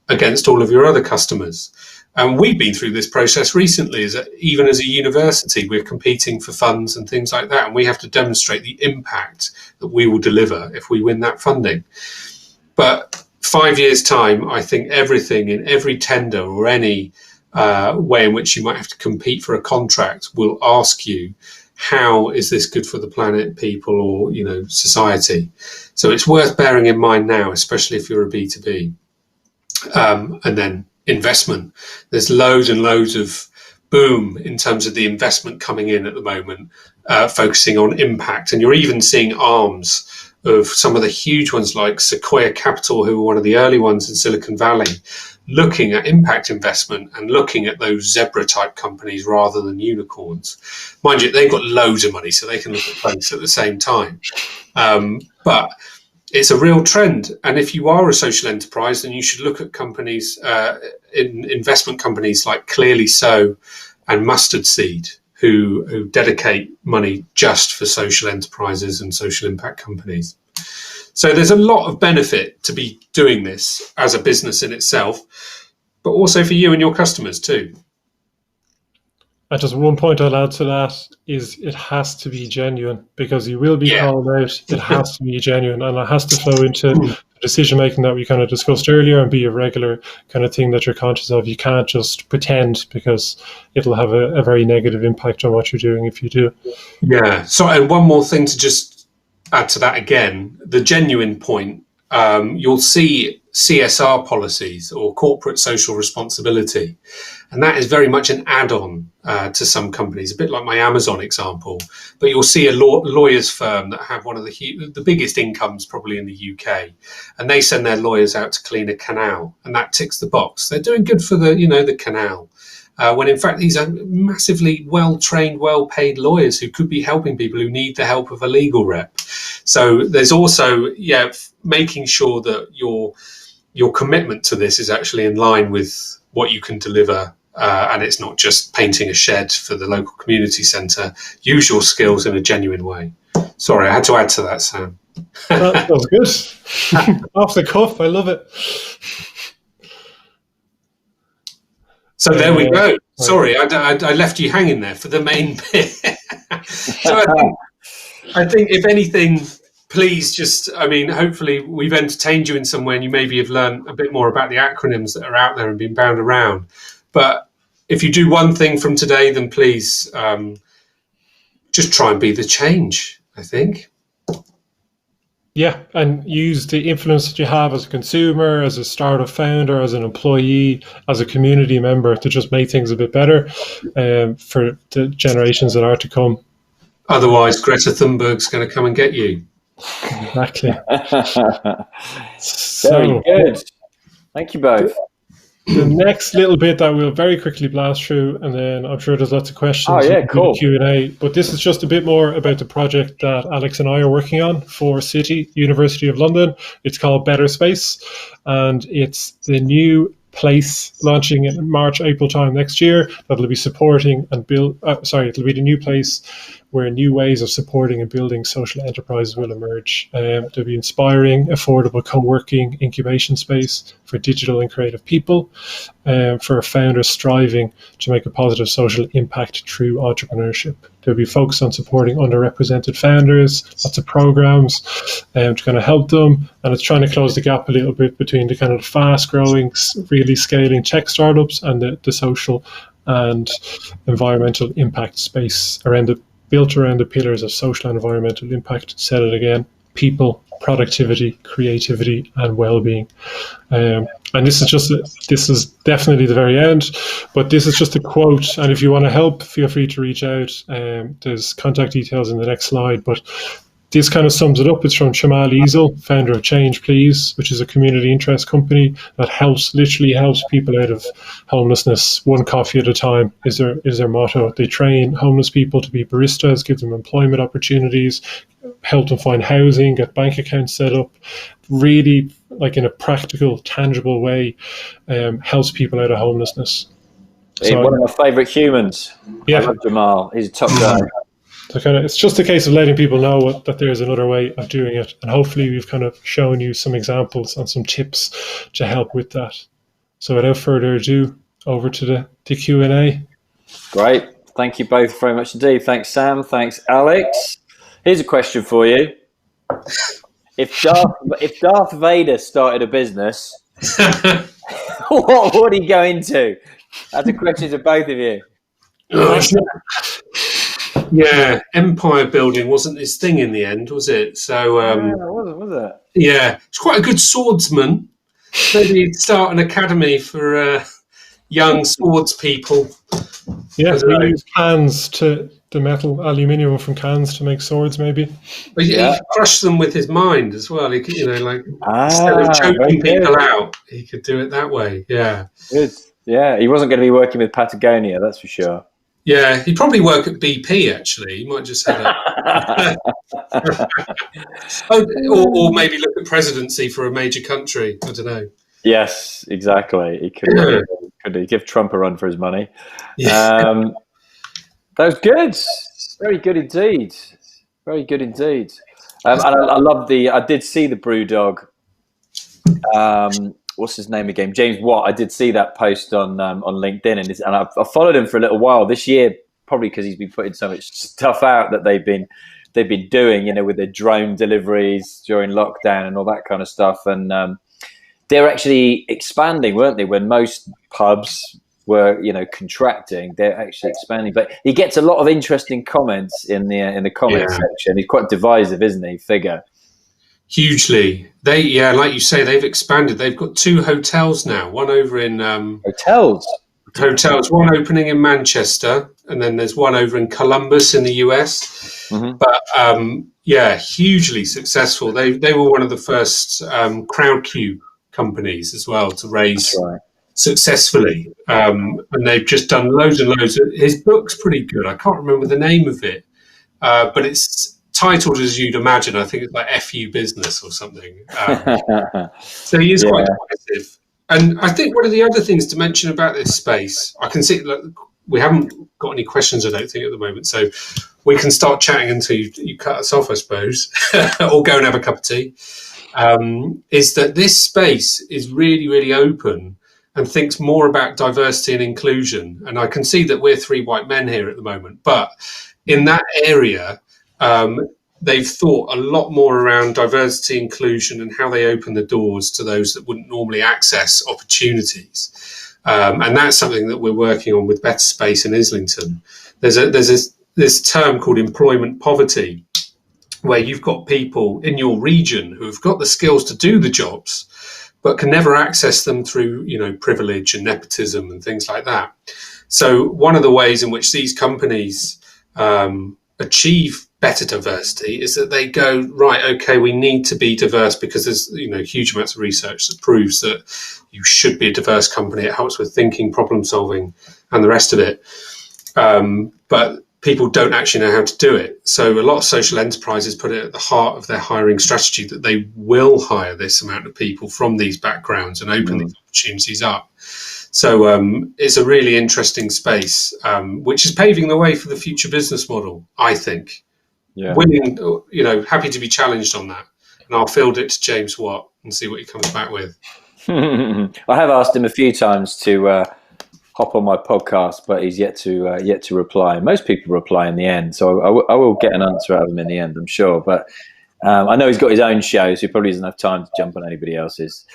B: against all of your other customers. And we've been through this process recently, even as a university, we're competing for funds and things like that. And we have to demonstrate the impact that we will deliver if we win that funding. But 5 years' time, I think everything in every tender or any way in which you might have to compete for a contract will ask you, how is this good for the planet, people, or, society? So it's worth bearing in mind now, especially if you're a B2B. And then investment. There's loads and loads of boom in terms of the investment coming in at the moment, focusing on impact. And you're even seeing arms of some of the huge ones like Sequoia Capital, who were one of the early ones in Silicon Valley, looking at impact investment and looking at those zebra type companies rather than unicorns. Mind you, they've got loads of money, so they can look at both at the same time. But it's a real trend. And if you are a social enterprise, then you should look at companies, investment companies like Clearly So and Mustard Seed, who dedicate money just for social enterprises and social impact companies. So there's a lot of benefit to be doing this as a business in itself, but also for you and your customers too.
C: And just one point I'll add to that is it has to be genuine, because you will be called out. It has to be genuine, and it has to flow into the decision making that we kind of discussed earlier and be a regular kind of thing that you're conscious of. You can't just pretend, because it'll have a very negative impact on what you're doing if you do.
B: Yeah. So, and one more thing to just add to that again, the genuine point, you'll see CSR policies or corporate social responsibility. And that is very much an add-on to some companies, a bit like my Amazon example. But you'll see a lawyer's firm that have one of the biggest incomes probably in the UK. And they send their lawyers out to clean a canal. And that ticks the box. They're doing good for the canal. When in fact, these are massively well-trained, well-paid lawyers who could be helping people who need the help of a legal rep. So there's also, making sure that your commitment to this is actually in line with what you can deliver. And it's not just painting a shed for the local community centre. Use your skills in a genuine way. Sorry, I had to add to that, Sam.
C: That was good. Off the cuff, I love it.
B: So there we go. Sorry, I left you hanging there for the main bit. So I think if anything, please just, hopefully we've entertained you in some way and you maybe have learned a bit more about the acronyms that are out there and been bound around. But if you do one thing from today, then please just try and be the change, I think.
C: Yeah, and use the influence that you have as a consumer, as a startup founder, as an employee, as a community member to just make things a bit better for the generations that are to come.
B: Otherwise, Greta Thunberg's going to come and get you.
C: Exactly.
A: Very good. Thank you both.
C: The next little bit that we'll very quickly blast through, and then I'm sure there's lots of questions.
A: Oh, yeah, cool.
C: Q&A, but this is just a bit more about the project that Alex and I are working on for City, University of London. It's called Better Space, and it's the new place launching in March, April time next year that'll be supporting and build. It'll be the new place where new ways of supporting and building social enterprises will emerge. There'll be inspiring, affordable co-working incubation space for digital and creative people, for founders striving to make a positive social impact through entrepreneurship. There'll be focus on supporting underrepresented founders, lots of programs to kind of help them, and it's trying to close the gap a little bit between the kind of fast-growing, really scaling tech startups and the social and environmental impact space built around the pillars of social and environmental impact. Said it again: people, productivity, creativity, and well-being. And this is definitely the very end, but this is just a quote. And if you want to help, feel free to reach out. There's contact details in the next slide, but this kind of sums it up. It's from Shamal Easel, founder of Change Please, which is a community interest company that literally helps people out of homelessness. One coffee at a time is their motto. They train homeless people to be baristas, give them employment opportunities, help them find housing, get bank accounts set up, really like in a practical, tangible way, helps people out of homelessness.
A: So, one of my favourite humans.
C: Yeah.
A: I love Jamal. He's a top guy.
C: So it's just a case of letting people know that there's another way of doing it, and hopefully we've kind of shown you some examples and some tips to help with that. So without further ado, over to the Q&A.
A: Great. Thank you both very much indeed. Thanks, Sam. Thanks, Alex. Here's a question for you. If Darth Vader started a business, what would he go into? That's a question to both of you.
B: Yeah, empire building wasn't his thing in the end, was it? So,
A: was it?
B: Yeah, he's quite a good swordsman. Maybe he'd start an academy for young swords people.
C: Yeah, we use cans the metal aluminium from cans to make swords, maybe.
B: But he crushed them with his mind as well. He could, instead of choking people out, he could do it that way. Yeah,
A: good. Yeah, he wasn't going to be working with Patagonia, that's for sure.
B: Yeah, he'd probably work at BP, actually. He might just have or maybe look at presidency for a major country. I don't know.
A: Yes, exactly. He could give Trump a run for his money. Yeah. That was good. Very good indeed. Very good indeed. And I love I did see the Brewdog. What's his name again? James Watt. I did see that post on LinkedIn, and I've followed him for a little while this year, probably because he's been putting so much stuff out that they've been doing, with their drone deliveries during lockdown and all that kind of stuff. And they're actually expanding, weren't they? When most pubs were, contracting, they're actually expanding. But he gets a lot of interesting comments in the comment section. He's quite divisive, isn't he? Figure.
B: Hugely. Like you say, they've expanded. They've got 2 hotels now. One over in
A: hotels.
B: One opening in Manchester, and then there's one over in Columbus in the US. Mm-hmm. But hugely successful. They were one of the first crowd-cube companies as well to raise successfully, and they've just done loads and loads. His book's pretty good. I can't remember the name of it, but it's titled as you'd imagine. I think it's like FU Business or something. So he is quite impressive. And I think one of the other things to mention about this space, I can see we haven't got any questions, I don't think, at the moment. So we can start chatting until you cut us off, I suppose, or go and have a cup of tea. Is that this space is really, really open and thinks more about diversity and inclusion. And I can see that we're 3 white men here at the moment, but in that area, they've thought a lot more around diversity, inclusion, and how they open the doors to those that wouldn't normally access opportunities. And that's something that we're working on with Better Space in Islington. There's this term called employment poverty, where you've got people in your region who've got the skills to do the jobs, but can never access them through, privilege and nepotism and things like that. So one of the ways in which these companies achieve better diversity is that they go, right, okay, we need to be diverse because there's, huge amounts of research that proves that you should be a diverse company. It helps with thinking, problem solving, and the rest of it. But people don't actually know how to do it. So a lot of social enterprises put it at the heart of their hiring strategy that they will hire this amount of people from these backgrounds and open these opportunities up. So it's a really interesting space, which is paving the way for the future business model, I think.
A: Yeah.
B: Willing, happy to be challenged on that. And I'll field it to James Watt and see what he comes back with.
A: I have asked him a few times to hop on my podcast, but he's yet to reply. Most people reply in the end, so I will get an answer out of him in the end, I'm sure. But I know he's got his own show, so he probably doesn't have time to jump on anybody else's.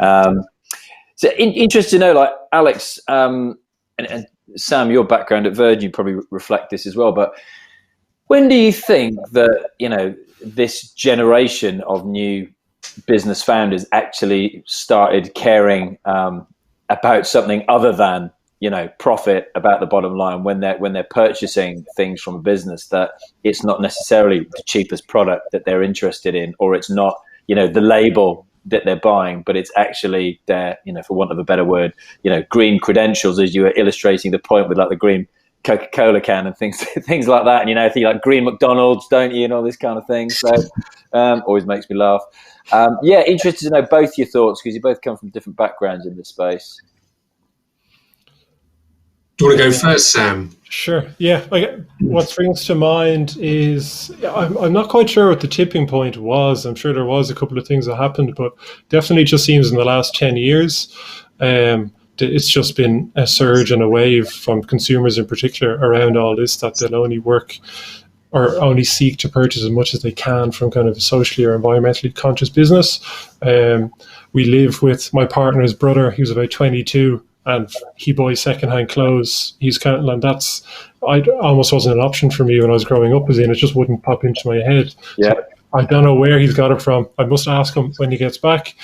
A: So interesting to know, like Alex and Sam, your background at Virgin, you probably reflect this as well. But when do you think that this generation of new business founders actually started caring about something other than profit, about the bottom line, when they're purchasing things from a business, that it's not necessarily the cheapest product that they're interested in, or it's not the label that they're buying, but it's actually their for want of a better word green credentials, as you were illustrating the point with like the green Coca-Cola can and things like that, and if you like green McDonald's, don't you, and all this kind of thing. So always makes me laugh. Interested to know both your thoughts, because you both come from different backgrounds in this space.
B: Do you want to go first, Sam?
C: Sure. Yeah. What springs to mind is I'm not quite sure what the tipping point was. I'm sure there was a couple of things that happened, but definitely just seems in the last 10 years, it's just been a surge and a wave from consumers in particular around all this, that they'll only work or only seek to purchase as much as they can from kind of a socially or environmentally conscious business. We live with my partner's brother. He was about 22. And he buys secondhand clothes. He's kind of, and that's, I almost wasn't an option for me when I was growing up, as in it just wouldn't pop into my head.
A: Yeah.
C: So I don't know where he's got it from. I must ask him when he gets back.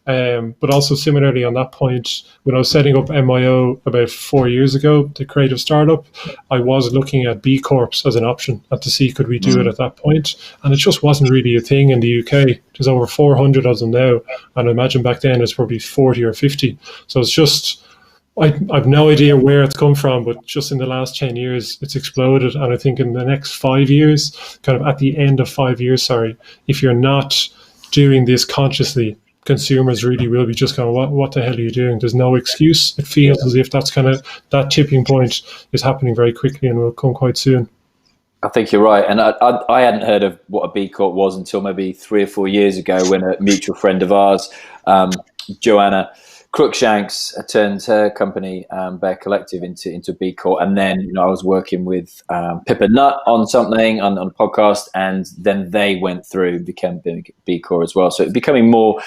C: But also similarly on that point, when I was setting up MIO about 4 years ago, the creative startup, I was looking at B Corps as an option and to see could we do it at that point. And it just wasn't really a thing in the UK. There's over 400 of them now. And I imagine back then it's probably 40 or 50. So it's just, I've no idea where it's come from, but just in the last 10 years, it's exploded. And I think in the next 5 years, kind of at the end of 5 years, if you're not doing this consciously, consumers really will be just going, what the hell are you doing? There's no excuse. It feels as if that's kind of, that tipping point is happening very quickly and will come quite soon.
A: I think you're right. And I hadn't heard of what a B Corp was until maybe 3 or 4 years ago, when a mutual friend of ours, Joanna Cruikshanks, turned her company, Bear Collective, into B Corp. And then I was working with Pippa Nutt on something, on a podcast, and then they went through, became B Corp as well. So it's becoming more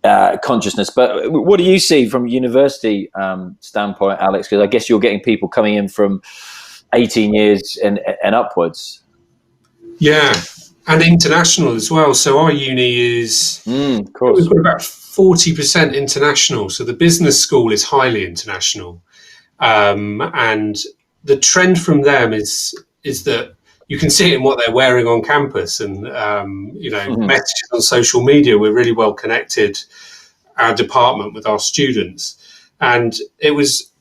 A: consciousness. But what do you see from a university standpoint, Alex? Because I guess you're getting people coming in from 18 years and upwards.
B: Yeah, and international as well. So our uni is,
A: of course,
B: we've got about 40% international. So the business school is highly international. And the trend from them is that you can see it in what they're wearing on campus, and, messages on social media. We're really well connected, our department, with our students. And it was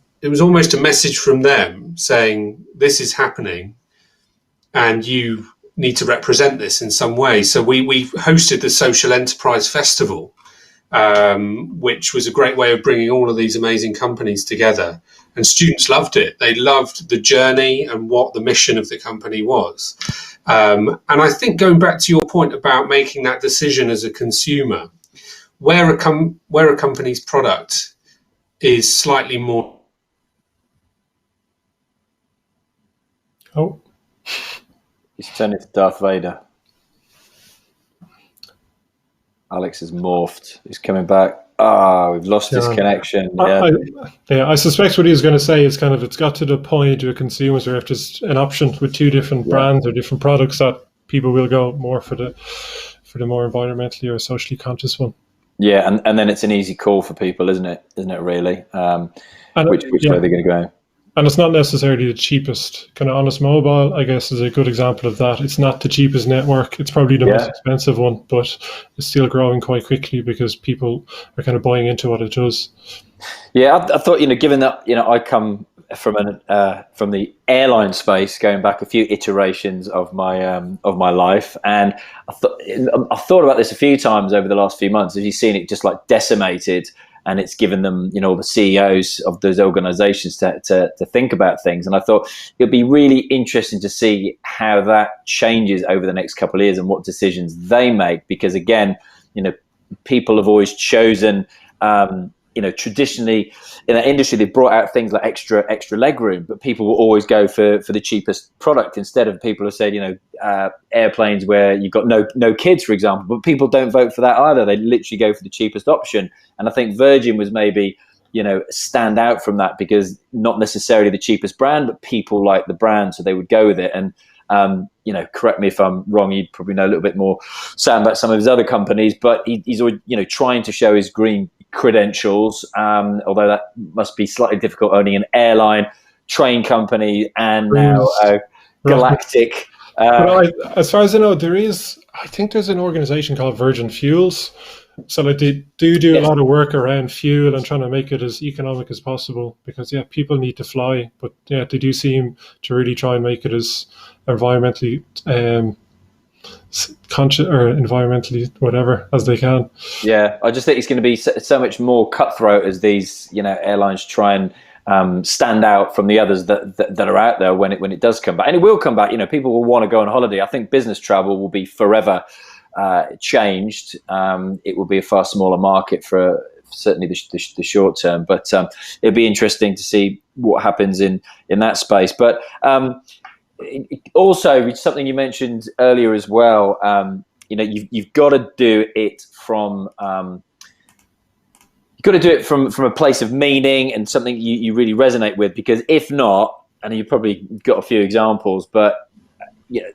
B: almost a message from them saying, this is happening and you need to represent this in some way. So we hosted the Social Enterprise Festival, which was a great way of bringing all of these amazing companies together. And students loved it. They loved the journey and what the mission of the company was. And I think, going back to your point about making that decision as a consumer, where a company's product is slightly more...
C: Oh.
A: He's turned into Darth Vader. Alex is morphed. He's coming back. We've lost his connection. Yeah.
C: I suspect what he was going to say is kind of, it's got to the point where consumers are after an option with two different brands or different products that people will go more for the more environmentally or socially conscious one.
A: Yeah, and then it's an easy call for people, isn't it? Isn't it really? Which way they're going to go?
C: And it's not necessarily the cheapest. Kind of Honest Mobile, I guess, is a good example of that. It's not the cheapest network. It's probably the most expensive one, but it's still growing quite quickly because people are kind of buying into what it does.
A: Yeah, I thought, given that, I come from the airline space, going back a few iterations of my life, and I've thought about this a few times over the last few months. Have you seen it just like decimated? And it's given them, the CEOs of those organizations to think about things. And I thought it'd be really interesting to see how that changes over the next couple of years and what decisions they make. Because again, people have always chosen, traditionally in that industry, they've brought out things like extra legroom, but people will always go for the cheapest product instead of people who said, airplanes where you've got no kids, for example. But people don't vote for that either. They literally go for the cheapest option. And I think Virgin was maybe, stand out from that because not necessarily the cheapest brand, but people like the brand, so they would go with it. And correct me if I'm wrong. You'd probably know a little bit more, Sam, about some of his other companies. But he's always, trying to show his green credentials. Although that must be slightly difficult owning an airline, train company, and now Galactic.
C: As far as I know, I think there's an organization called Virgin Fuels. So they do a lot of work around fuel and trying to make it as economic as possible because, people need to fly. But, they do seem to really try and make it as environmentally conscious or environmentally whatever as they can. Yeah,
A: I just think it's going to be so much more cutthroat as these, airlines try and stand out from the others that are out there when it does come back. And it will come back. People will want to go on holiday. I think business travel will be forever changed. It will be a far smaller market for certainly the short term, but it'll be interesting to see what happens in that space. But also something you mentioned earlier as well, you've got to do it from from a place of meaning and something you really resonate with, because if not, and you probably got a few examples, but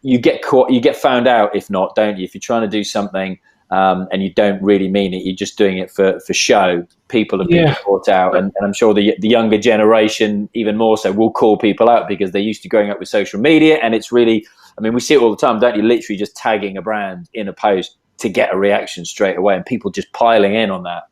A: you get caught, you get found out if not, don't you? If you're trying to do something and you don't really mean it, you're just doing it for show. People have been caught out, and I'm sure the younger generation even more so will call people out because they're used to growing up with social media, and it's really, we see it all the time, don't you? Literally just tagging a brand in a post to get a reaction straight away, and people just piling in on that.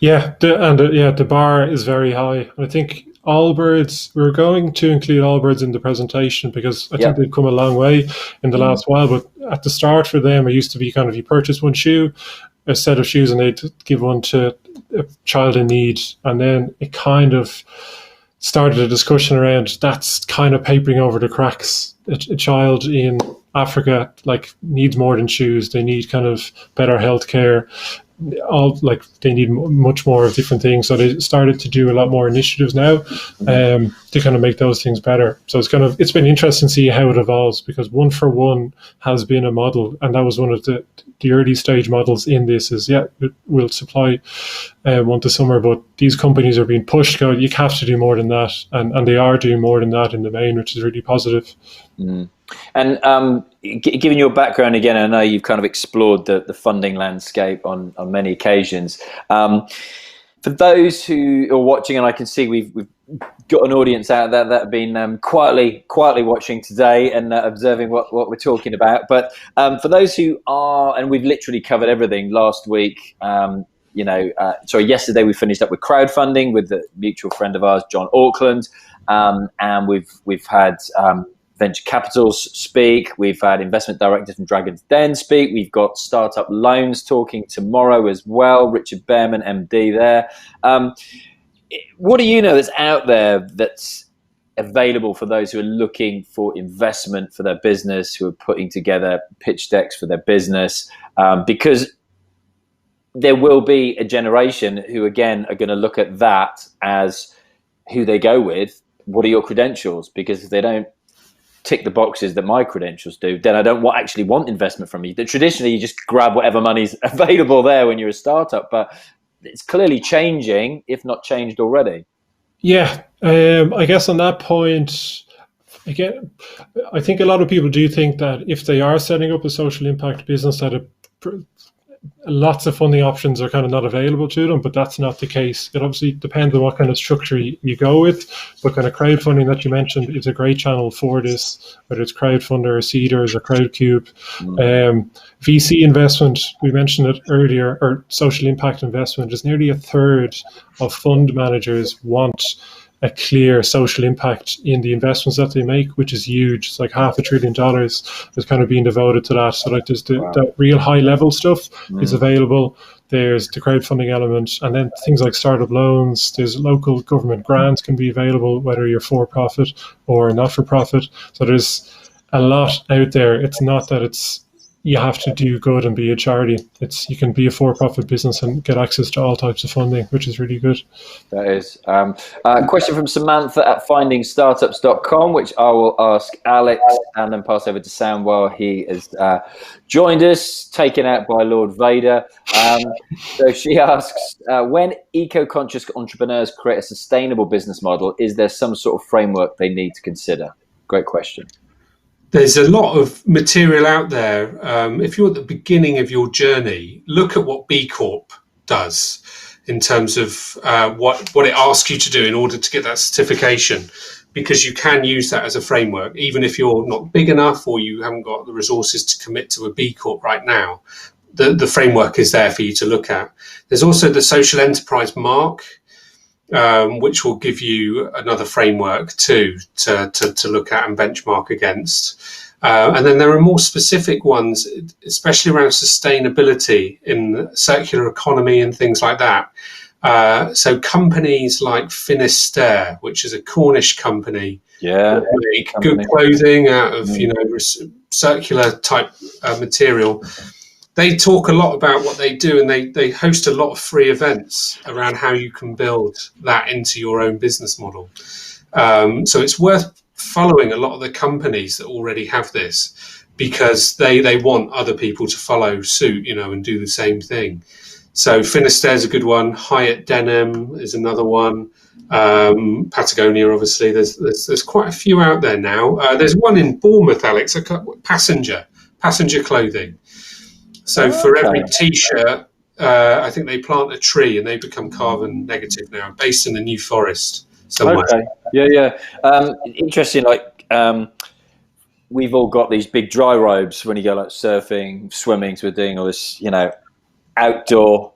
C: The bar is very high. I think Allbirds, we're going to include Allbirds in the presentation because I think they've come a long way in the last while. But at the start for them, it used to be kind of you purchase one shoe, a set of shoes, and they'd give one to a child in need. And then it kind of started a discussion around that's kind of papering over the cracks. A child in Africa needs more than shoes. They need kind of better healthcare. They need much more of different things, so they started to do a lot more initiatives now to kind of make those things better. So it's been interesting to see how it evolves, because 1 for 1 has been a model, and that was one of the early stage models in this. Is it will supply one to summer, but these companies are being pushed. You have to do more than that, and they are doing more than that in the main, which is really positive.
A: And given your background, again, I know you've kind of explored the funding landscape on many occasions. For those who are watching, and I can see we've got an audience out there that have been quietly watching today and observing what we're talking about. But for those who are, and we've literally covered everything last week. Yesterday we finished up with crowdfunding with the mutual friend of ours, John Auckland, and we've had venture capitals speak. We've had investment directors from Dragon's Den speak. We've got startup loans talking tomorrow as well. Richard Behrman, MD there. What do you know that's out there that's available for those who are looking for investment for their business, who are putting together pitch decks for their business? Because there will be a generation who, again, are going to look at that as who they go with. What are your credentials? Because if they don't tick the boxes that my credentials do, then I don't actually want investment from you. Traditionally, you just grab whatever money's available there when you're a startup, but it's clearly changing, if not changed already.
C: I guess on that point, again, I think a lot of people do think that if they are setting up a social impact business, that lots of funding options are kind of not available to them, but that's not the case. It obviously depends on what kind of structure you go with, but kind of crowdfunding that you mentioned is a great channel for this, whether it's crowdfunder or Seeders or Crowdcube. VC investment, we mentioned it earlier, or social impact investment, is nearly a third of fund managers want a clear social impact in the investments that they make, which is huge. It's like $500 billion is kind of being devoted to that. So like there's the real high level stuff is available. There's the crowdfunding element, and then things like startup loans. There's local government grants can be available, whether you're for profit or not for profit. So there's a lot out there. It's not that you have to do good and be a charity. You can be a for-profit business and get access to all types of funding, which is really good.
A: That is. A question from Samantha at findingstartups.com, which I will ask Alex and then pass over to Sam while he has joined us, taken out by Lord Vader. So she asks, when eco-conscious entrepreneurs create a sustainable business model, is there some sort of framework they need to consider? Great question.
B: There's a lot of material out there. If you're at the beginning of your journey, look at what B Corp does in terms of what it asks you to do in order to get that certification, because you can use that as a framework, even if you're not big enough or you haven't got the resources to commit to a B Corp right now. The framework is there for you to look at. There's also the social enterprise mark, which will give you another framework too to look at and benchmark against. And then there are more specific ones, especially around sustainability in circular economy and things like that. So companies like Finisterre, which is a Cornish company, make good clothing out of circular type material. They talk a lot about what they do, and they host a lot of free events around how you can build that into your own business model. So it's worth following a lot of the companies that already have this, because they want other people to follow suit, and do the same thing. So Finisterre is a good one. Hyatt Denim is another one. Patagonia, obviously. There's quite a few out there now. There's one in Bournemouth, Alex, passenger clothing. So for every T-shirt, I think they plant a tree and they become carbon negative now, based in the New Forest somewhere.
A: Okay. Yeah. Interesting. We've all got these big dry robes when you go surfing, swimming. So we're doing all this, outdoor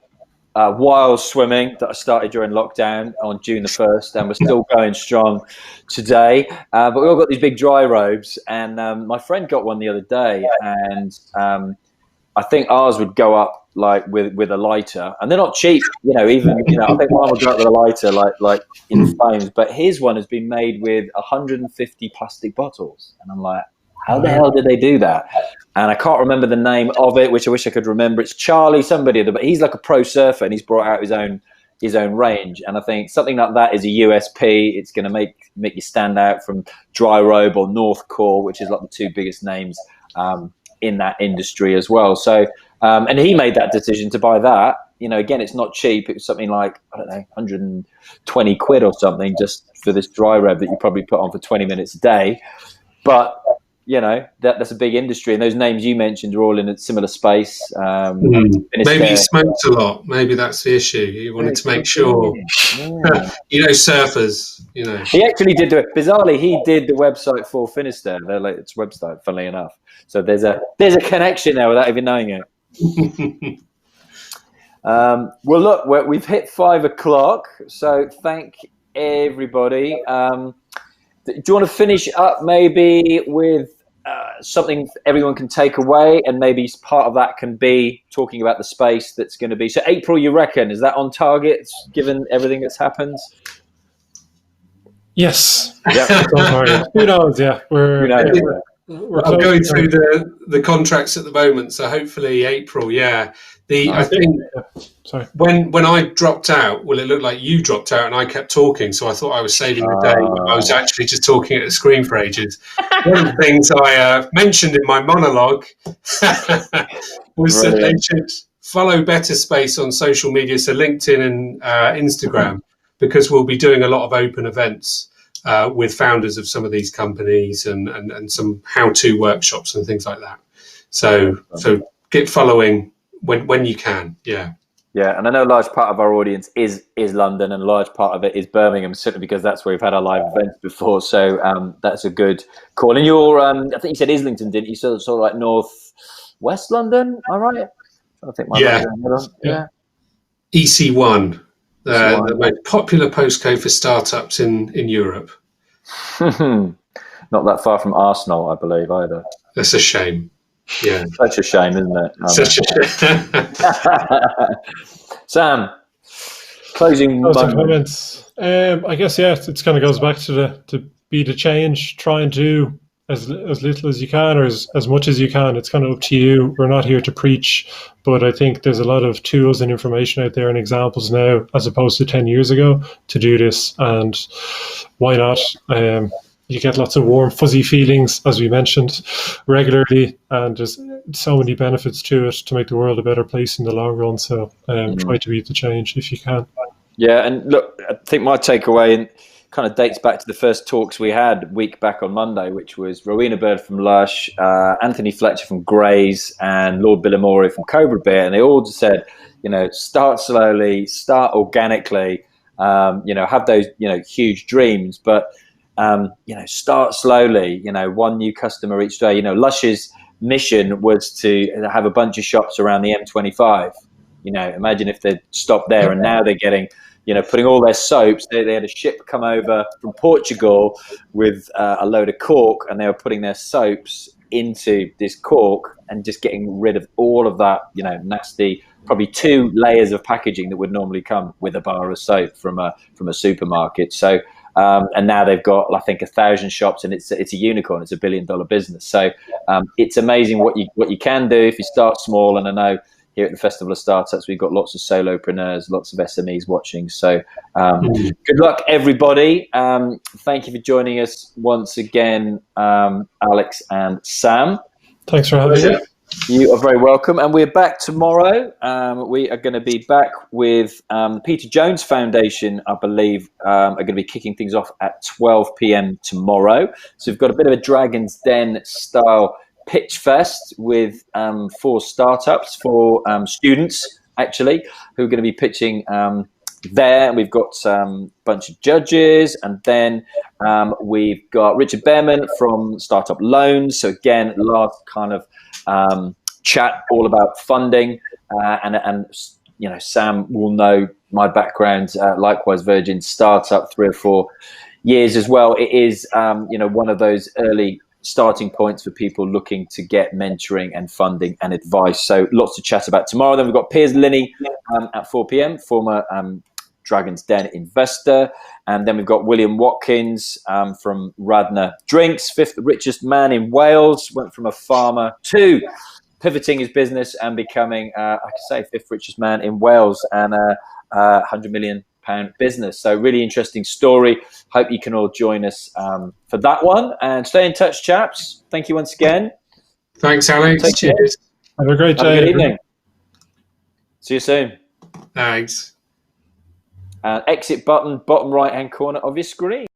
A: wild swimming that I started during lockdown on June the 1st, and we're still going strong today. But we all got these big dry robes, and my friend got one the other day, and I think ours would go up with a lighter, and they're not cheap, I think mine would go up with a lighter, like in flames. But his one has been made with 150 plastic bottles, and I'm like, how the hell did they do that? And I can't remember the name of it, which I wish I could remember. It's Charlie, somebody, but he's like a pro surfer, and he's brought out his own range. And I think something like that is a USP. It's going to make you stand out from Dry Robe or North Core, which is like the two biggest names in that industry as well. So, and he made that decision to buy that. Again, it's not cheap. It was something like, I don't know, 120 quid or something just for this dry robe that you probably put on for 20 minutes a day. But, that's a big industry. And those names you mentioned are all in a similar space.
B: Maybe he smoked a lot. Maybe that's the issue. He wanted to make sure. Yeah. Surfers,
A: He actually did bizarrely, he did the website for Finisterre, their latest website, funnily enough. So there's a connection there without even knowing it. Well, look, we've hit 5 o'clock, so thank everybody. Do you want to finish up maybe with something everyone can take away, and maybe part of that can be talking about the space that's going to be. So April, you reckon, is that on target given everything that's happened?
C: Yes. Yeah. Who knows? Yeah. We're
B: going through the contracts at the moment, so hopefully April. Yeah. I think when I dropped out, it looked like you dropped out and I kept talking, so I thought I was saving the day, but I was actually just talking at the screen for ages. One of the things I mentioned in my monologue was that they should follow Better Space on social media, so LinkedIn and Instagram, because we'll be doing a lot of open events with founders of some of these companies and some how-to workshops and things like that. So get following when you can. Yeah.
A: Yeah, and I know a large part of our audience is London, and a large part of it is Birmingham, certainly because that's where we've had our live events before. So that's a good call. And you're, I think you said Islington, didn't you? Sort of like north west London, am I right? I think
B: yeah. EC1, the most popular postcode for startups in Europe.
A: Not that far from Arsenal, I believe, either.
B: That's a shame. Yeah,
A: such a shame, isn't it?
B: Such a shame.
A: Sam, closing
C: comments. I guess it kind of goes back to be the change. Try and do as little as you can, or as much as you can. It's kind of up to you. We're not here to preach, but I think there's a lot of tools and information out there and examples now, as opposed to 10 years ago, to do this. And why not? You get lots of warm, fuzzy feelings, as we mentioned, regularly, and there's so many benefits to it to make the world a better place in the long run. So try to be the change if you can.
A: Yeah, and look, I think my takeaway kind of dates back to the first talks we had week back on Monday, which was Rowena Bird from Lush, Anthony Fletcher from Grays, and Lord Billimore from Cobra Beer, and they all just said, start slowly, start organically, have those, huge dreams, but start slowly, one new customer each day. Lush's mission was to have a bunch of shops around the M25. Imagine if they'd stopped there, and now they're getting, putting all their soaps. They had a ship come over from Portugal with a load of cork, and they were putting their soaps into this cork and just getting rid of all of that, nasty, probably 2 layers of packaging that would normally come with a bar of soap from a supermarket. So, and now they've got, I think, 1,000 shops, and it's a unicorn. It's $1 billion business. So it's amazing what you can do if you start small. And I know here at the Festival of Startups, we've got lots of solopreneurs, lots of SMEs watching. So good luck, everybody. Thank you for joining us once again, Alex and Sam.
C: Thanks for having me.
A: You are very welcome. And we're back tomorrow. We are going to be back with the Peter Jones Foundation, I believe, are going to be kicking things off at 12 p.m. tomorrow. So we've got a bit of a Dragon's Den style pitch fest with 4 startups, 4 students, actually, who are going to be pitching there. We've got a bunch of judges, and then we've got Richard Behrman from Startup Loans. So again, last kind of chat all about funding, and Sam will know my background, likewise Virgin Startup, 3 or 4 years as well. It is one of those early starting points for people looking to get mentoring and funding and advice. So lots to chat about tomorrow. Then we've got Piers Linney at 4 p.m, former Dragon's Den investor. And then we've got William Watkins from Radnor Drinks, 5th richest man in Wales, went from a farmer to pivoting his business and becoming, I could say, 5th richest man in Wales, and a £100 million business. So really interesting story. Hope you can all join us for that one, and stay in touch, chaps. Thank you once again.
B: Thanks, Alex. Cheers.
C: Have a great day.
A: Have a good evening. See you soon.
B: Thanks.
A: Exit button, bottom right hand corner of your screen.